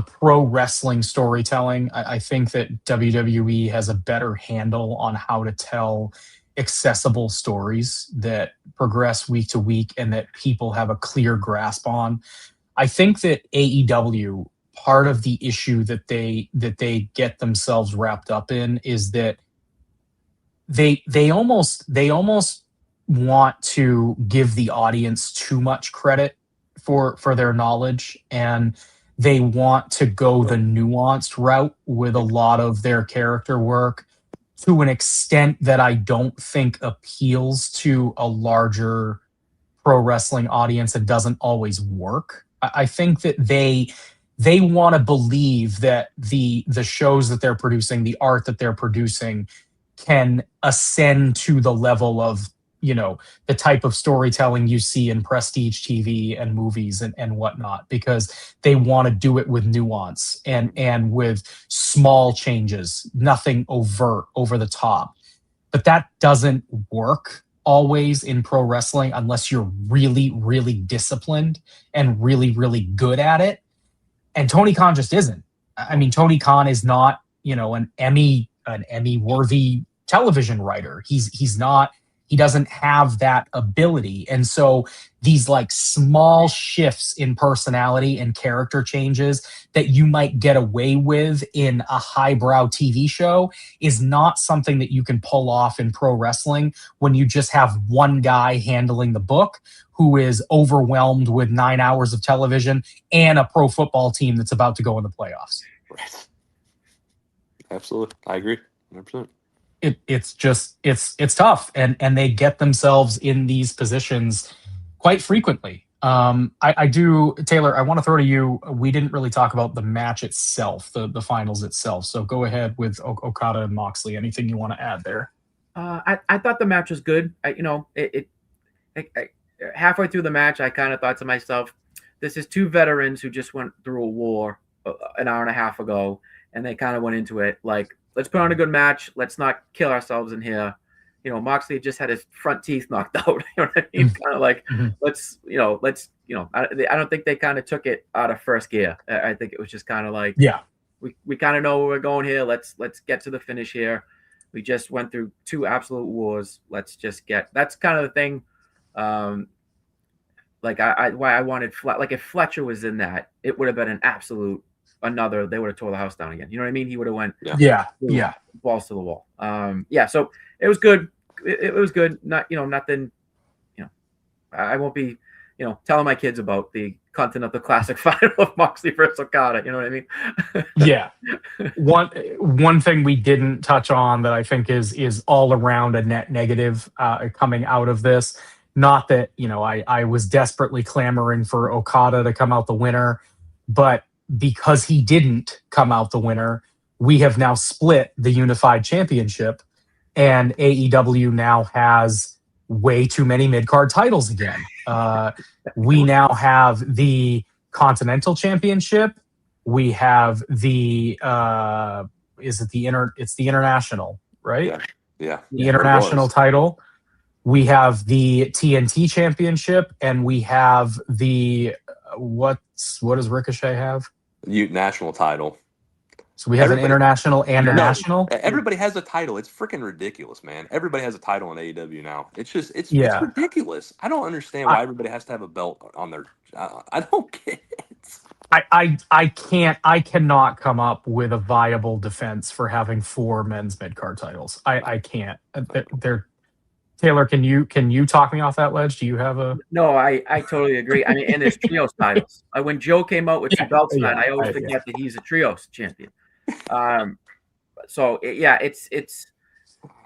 pro wrestling storytelling. I think that WWE has a better handle on how to tell accessible stories that progress week to week and that people have a clear grasp on. I think that AEW, part of the issue that they get themselves wrapped up in is that they almost want to give the audience too much credit for their knowledge, and they want to go the nuanced route with a lot of their character work. to an extent that I don't think appeals to a larger pro wrestling audience and doesn't always work. I think that they want to believe that the shows that they're producing, the art that they're producing, can ascend to the level of, the type of storytelling you see in prestige TV and movies and whatnot, because they want to do it with nuance and with small changes, nothing overt, over the top. But that doesn't work always in pro wrestling unless you're really, really disciplined and really, really good at it. And Tony Khan just isn't. I mean, Tony Khan is not, an Emmy worthy television writer. He's not. He doesn't have that ability. And so these like small shifts in personality and character changes that you might get away with in a highbrow TV show is not something that you can pull off in pro wrestling when you just have one guy handling the book who is overwhelmed with 9 hours of television and a pro football team that's about to go in the playoffs. Right. Absolutely. I agree. 100%. It's tough, and they get themselves in these positions quite frequently. I do, Taylor, I want to throw to you. We didn't really talk about the match itself, the finals itself. So go ahead with Okada and Moxley. Anything you want to add there? I thought the match was good. Halfway through the match, I kind of thought to myself, this is two veterans who just went through a war an hour and a half ago, and they kind of went into it like, let's put on a good match. Let's not kill ourselves in here. Moxley just had his front teeth knocked out. You know what I mean? Kind of like, I don't think they kind of took it out of first gear. I think it was just kind of like, we kind of know where we're going here. Let's get to the finish here. We just went through two absolute wars. Let's just that's kind of the thing. Why I wanted like if Fletcher was in that, it would have been an absolute they would have tore the house down again. You know what I mean? He would have went balls to the wall. So it was good. It was good. Not nothing. I won't be telling my kids about the Continental Classic final of Moxley versus Okada. You know what I mean? Yeah. One thing we didn't touch on that I think is all around a net negative coming out of this. Not that I was desperately clamoring for Okada to come out the winner, but because he didn't come out the winner, we have now split the unified championship, and AEW now has way too many mid-card titles again. We now have the Continental Championship. We have the it's the International, right? Yeah. The International title. We have the TNT Championship, and we have the what does Ricochet have? National title. So we have an international and a national. Everybody has a title. It's freaking ridiculous, man. Everybody has a title in AEW now. It's ridiculous. I don't understand why everybody has to have a belt on their. I don't get it. I cannot come up with a viable defense for having 4 men's mid-card titles. I can't. They're Taylor, can you talk me off that ledge? Do you have a? No, I totally agree. I mean, and there's trios titles. When Joe came out with 2 belts tonight, I always forget that he's a trios champion. It's.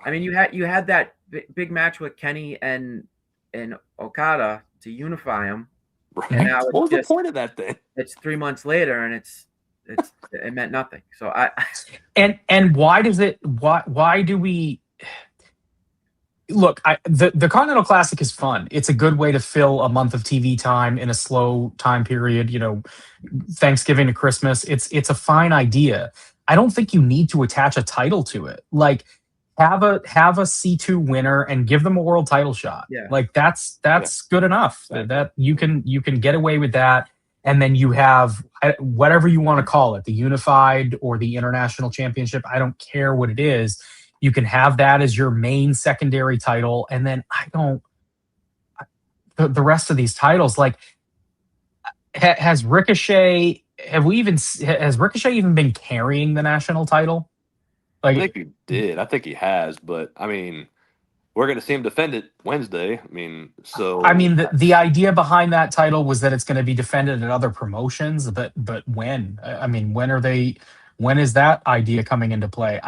I mean, you had that big match with Kenny and Okada to unify them. Right. And now what was the point of that thing? It's 3 months later, and it meant nothing. So and why does it? Why do we? Look, the Continental Classic is fun. It's a good way to fill a month of TV time in a slow time period. Thanksgiving to Christmas. It's a fine idea. I don't think you need to attach a title to it. Like, have a C2 winner and give them a world title shot. Yeah. Like that's good enough. That you can get away with that, and then you have whatever you want to call it, the unified or the international championship. I don't care what it is. You can have that as your main secondary title, and then the rest of these titles. Like, has Ricochet even been carrying the national title? Like, I think he did. I think he has, but I mean, we're going to see him defend it Wednesday. The idea behind that title was that it's going to be defended at other promotions, but when? I mean, when is that idea coming into play?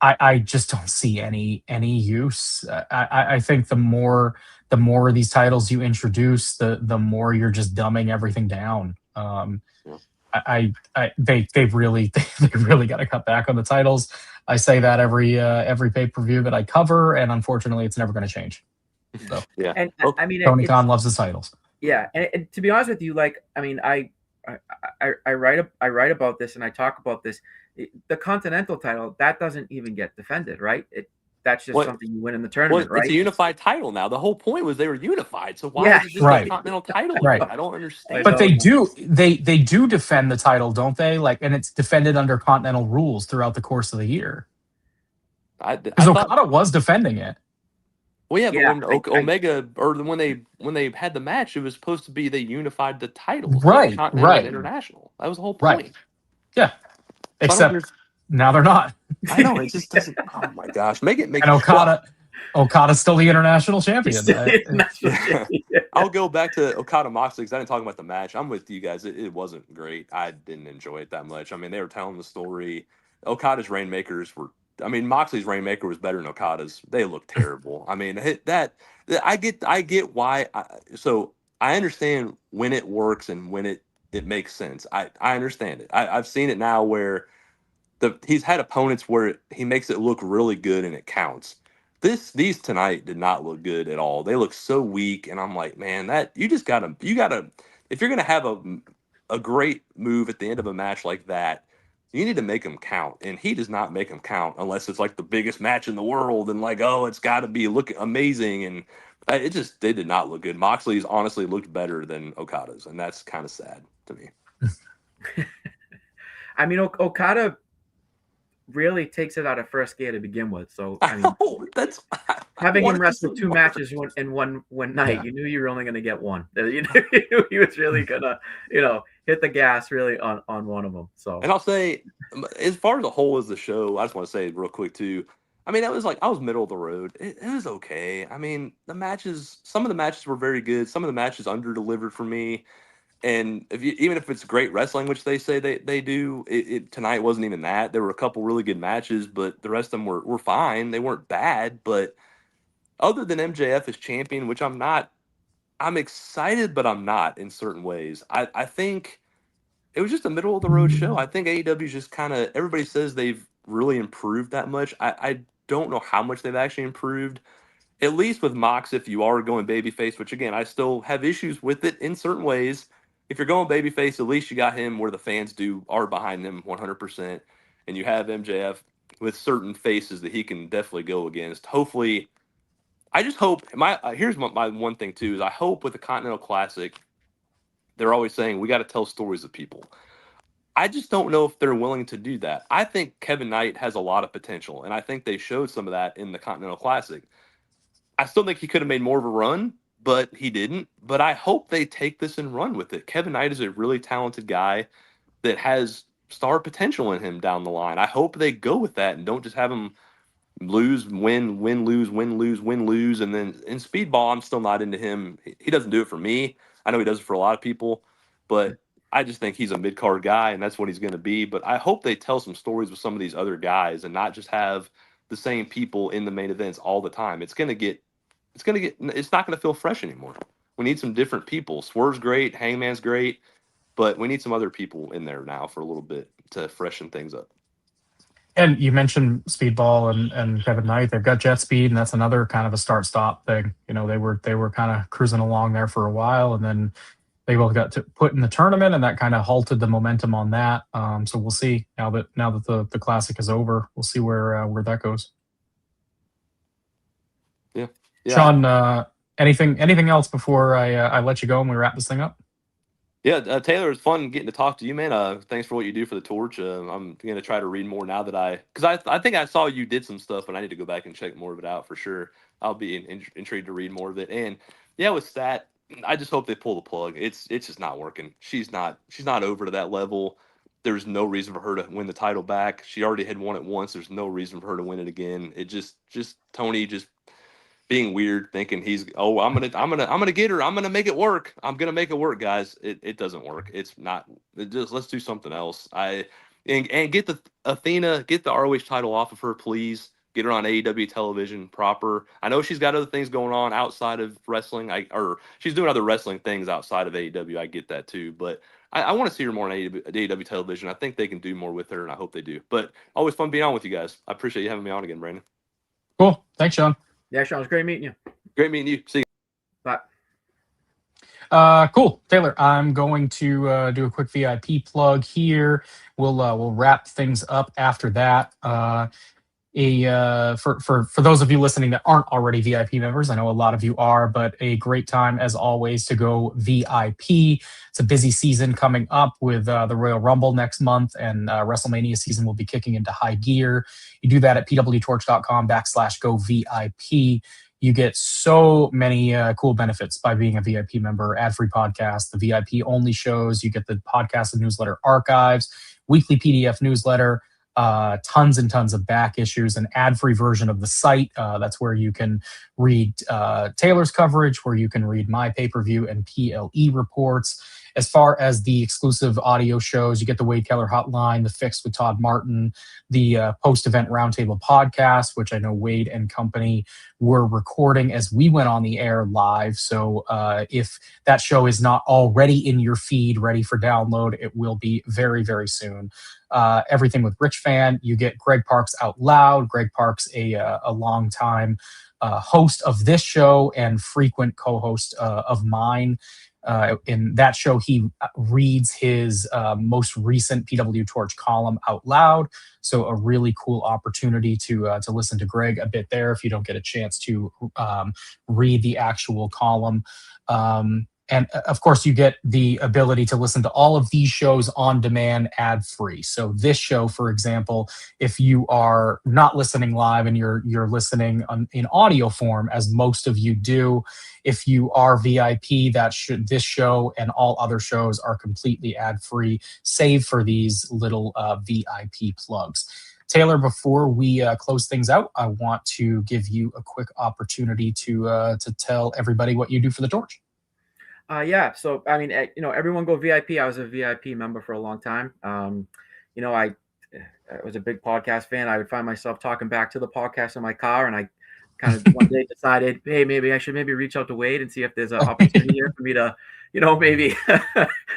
I just don't see any use. I think the more these titles you introduce, the more you're just dumbing everything down. Yeah. They've really they really got to cut back on the titles. I say that every pay per view that I cover, and unfortunately, it's never going to change. So Yeah. And Okay. I mean, Tony it's Khan loves his titles. yeah, and to be honest with you, like I mean, I write about this and I talk about this. The Continental title that doesn't even get defended, right? That's just What? something you win in the Well, tournament, it's a right? unified title now. The whole point was they were unified. So why Yeah, is it just Right. a continental title Right. again? I don't I understand. But know. they do defend the title, don't they? Like, and it's defended under Continental rules throughout the course of the year. I Because thought. Okada was defending it. Well, yeah, but Yeah, when I Omega or when they had the match, it was supposed to be they unified the titles, the Right, Continental and right, International. That was the whole right. point. Yeah. So I don't Except now they're not. I know it just doesn't. Oh my gosh, make it make. And Okada's still the international champion. That's what Yeah. yeah. I'll go back to Okada Moxley because I didn't talk about the match. I'm with you guys. It wasn't great. I didn't enjoy it that much. I mean, they were telling the story. Okada's Rainmakers were. I mean, Moxley's Rainmaker was better than Okada's. They looked terrible. I mean, I get why. So I understand when it works and when it makes sense. I understand it. I've seen it now where he's had opponents where he makes it look really good and it counts. These tonight did not look good at all. They look so weak, and I'm like, man, that you gotta if you're gonna have a great move at the end of a match like that, you need to make them count. And he does not make them count unless it's like the biggest match in the world and like, oh, it's got to be looking amazing. And they did not look good. Moxley's honestly looked better than Okada's, and that's kind of sad to me. I mean, Okada really takes it out of first gear to begin with. So I mean, That's having him wrestle more. 2 matches in one night, Yeah. you knew you were only going to get one. You knew he was really gonna, hit the gas really on one of them. So And I'll say, as far as the whole as the show, I just want to say real quick too. I mean, that was like I was middle of the road. It was okay. I mean, some of the matches were very good. Some of the matches under delivered for me. And even if it's great wrestling, which they say they do, tonight wasn't even that. There were a couple really good matches, but the rest of them were fine. They weren't bad. But other than MJF as champion, which I'm not, I'm excited, but I'm not in certain ways. I think it was just a middle of the road show. I think AEW is just kind of everybody says they've really improved that much. I don't know how much they've actually improved. At least with Mox, if you are going babyface, which again I still have issues with it in certain ways. If you're going babyface, at least you got him where the fans are behind him 100%, and you have MJF with certain faces that he can definitely go against. Hopefully, I just hope here's my one thing too is I hope with the Continental Classic, they're always saying we got to tell stories of people. I just don't know if they're willing to do that. I think Kevin Knight has a lot of potential, and I think they showed some of that in the Continental Classic. I still think he could have made more of a run, but he didn't. But I hope they take this and run with it. Kevin Knight is a really talented guy that has star potential in him down the line. I hope they go with that and don't just have him lose, win, win, lose, win, lose, win, lose. And then in Speedball, I'm still not into him. He doesn't do it for me. I know he does it for a lot of people, but I just think he's a mid card guy, and that's what he's going to be. But I hope they tell some stories with some of these other guys and not just have the same people in the main events all the time. It's not going to feel fresh anymore. We need some different people. Swerve's great, Hangman's great, but we need some other people in there now for a little bit to freshen things up. And you mentioned Speedball and Kevin Knight. They've got Jet Speed, and that's another kind of a start-stop thing. They were kind of cruising along there for a while, and then they both got put in the tournament, and that kind of halted the momentum on that. So we'll see now that the classic is over. We'll see where that goes. Yeah. Sean, anything else before I let you go and we wrap this thing up? Yeah, Taylor, it's fun getting to talk to you, man. Thanks for what you do for the Torch. I'm gonna try to read more now that because I think I saw you did some stuff, and I need to go back and check more of it out for sure. I'll be intrigued to read more of it. And yeah, with Stat, I just hope they pull the plug. It's just not working. She's not over to that level. There's no reason for her to win the title back. She already had won it once. There's no reason for her to win it again. It just Tony just being weird, thinking I'm gonna get her. I'm gonna make it work. I'm gonna make it work, guys. It doesn't work. It's not. Let's do something else. and get the Athena, get the ROH title off of her, please. Get her on AEW television proper. I know she's got other things going on outside of wrestling. Or she's doing other wrestling things outside of AEW. I get that too, but I want to see her more on AEW television. I think they can do more with her, and I hope they do. But always fun being on with you guys. I appreciate you having me on again, Brandon. Cool. Thanks, Sean. Yeah, Sean, it was great meeting you. Great meeting you. See you. Bye. Cool, Taylor. I'm going to do a quick VIP plug here. We'll wrap things up after that. For those of you listening that aren't already VIP members, I know a lot of you are, but a great time as always to go VIP. It's a busy season coming up with the Royal Rumble next month, and WrestleMania season will be kicking into high gear. You do that at pwtorch.com/go VIP. You get so many cool benefits by being a VIP member. Ad-free podcast, the VIP only shows. You get the podcast and newsletter archives, weekly PDF newsletter, tons and tons of back issues, an ad-free version of the site. That's where you can read Taylor's coverage, where you can read my pay-per-view and PLE reports. As far as the exclusive audio shows, you get the Wade Keller Hotline, The Fix with Todd Martin, the post-event roundtable podcast, which I know Wade and company were recording as we went on the air live. So if that show is not already in your feed, ready for download, it will be very, very soon. Everything with Rich Fan, you get Greg Parks Out Loud. Greg Parks, a longtime host of this show and frequent co-host of mine. In that show, he reads his most recent PWTorch column out loud. So a really cool opportunity to listen to Greg a bit there if you don't get a chance to read the actual column. And of course, you get the ability to listen to all of these shows on demand ad-free. So this show, for example, if you are not listening live and you're listening in audio form, as most of you do, if you are VIP, this show and all other shows are completely ad-free, save for these little VIP plugs. Taylor, before we close things out, I want to give you a quick opportunity to tell everybody what you do for the Torch. Yeah. So, I mean, everyone go VIP. I was a VIP member for a long time. I was a big podcast fan. I would find myself talking back to the podcast in my car, and I kind of one day decided, hey, maybe I should reach out to Wade and see if there's an opportunity here for me to, maybe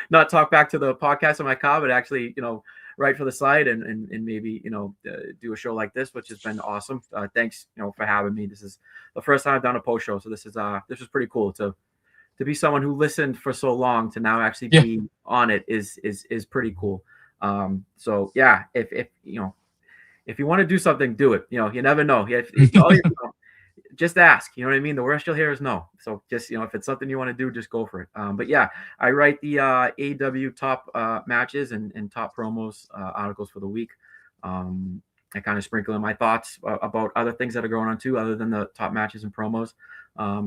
not talk back to the podcast in my car, but actually, write for the site and maybe, do a show like this, which has been awesome. Thanks, for having me. This is the first time I've done a post show. So this is pretty cool to be someone who listened for so long to now actually be on it is pretty cool. So yeah, if you want to do something, do it. You never know. Just ask. You know what I mean? The worst you'll hear is no. So just if it's something you want to do, just go for it. But yeah, I write the AEW top matches and top promos articles for the week. I kind of sprinkle in my thoughts about other things that are going on too, other than the top matches and promos.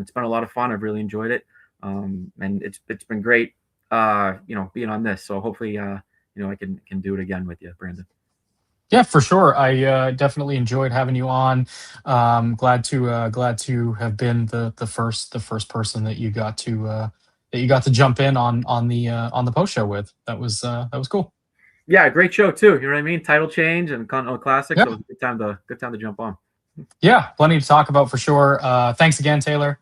It's been a lot of fun. I've really enjoyed it. And it's been great, being on this. So hopefully, I can do it again with you, Brandon. Yeah, for sure. I definitely enjoyed having you on. Glad to have been the first person that you got to jump in on the post show with. That was cool. Yeah, great show too. You know what I mean? Title change and Continental Classic. Yep. So it was good time to jump on. Yeah, plenty to talk about for sure. Thanks again, Taylor.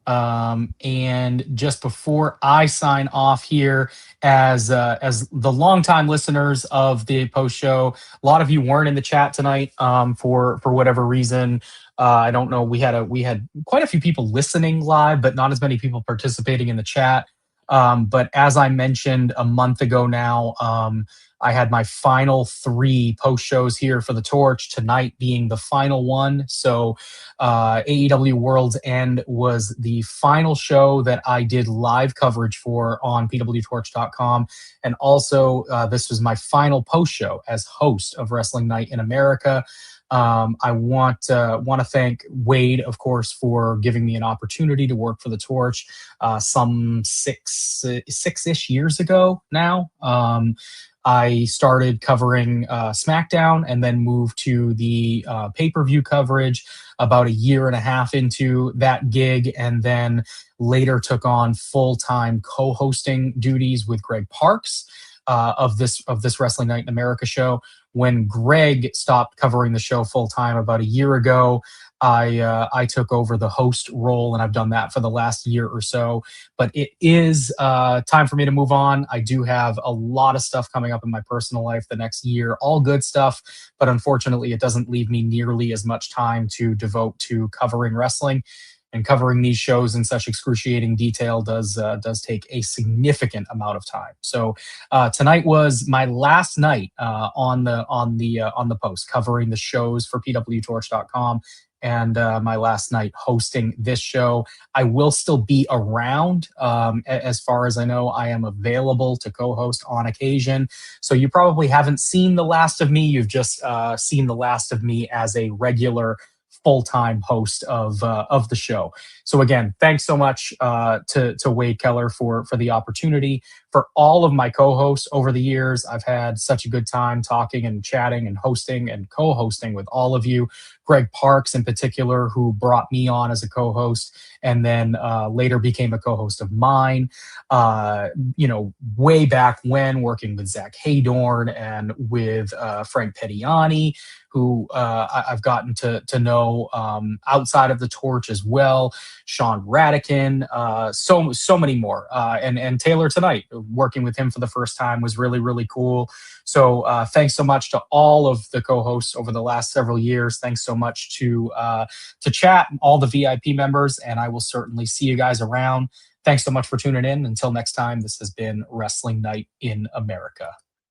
And just before I sign off here, as the longtime listeners of the post show, a lot of you weren't in the chat tonight for whatever reason. I don't know. We had quite a few people listening live, but not as many people participating in the chat. But as I mentioned a month ago now, I had my final 3 post shows here for the Torch, tonight being the final one. So AEW World's End was the final show that I did live coverage for on PWTorch.com. And also this was my final post show as host of Wrestling Night in America. I want to thank Wade, of course, for giving me an opportunity to work for the Torch some six-ish years ago now. I started covering SmackDown and then moved to the pay-per-view coverage about a year and a half into that gig, and then later took on full-time co-hosting duties with Greg Parks. of this Wrestling Night in America show. When Greg stopped covering the show full time about a year ago, I took over the host role, and I've done that for the last year or so. But it is time for me to move on. I do have a lot of stuff coming up in my personal life the next year, all good stuff, but unfortunately, it doesn't leave me nearly as much time to devote to covering wrestling. And covering these shows in such excruciating detail does take a significant amount of time. So tonight was my last night on the post, covering the shows for PWTorch.com, and my last night hosting this show. I will still be around. As far as I know, I am available to co-host on occasion. So you probably haven't seen the last of me. You've just seen the last of me as a regular full-time host of the show. So again, thanks so much to Wade Keller for the opportunity. For all of my co-hosts over the years, I've had such a good time talking and chatting and hosting and co-hosting with all of you. Greg Parks in particular, who brought me on as a co-host and then later became a co-host of mine. Way back when, working with Zach Haydorn and with Frank Pettiani, who I've gotten to know outside of the Torch as well. Sean Radican, so many more. And Taylor tonight, working with him for the first time was really, really cool. So thanks so much to all of the co-hosts over the last several years. Thanks so much to chat, all the VIP members, and I will certainly see you guys around. Thanks so much for tuning in. Until next time, this has been Wrestling Night in America.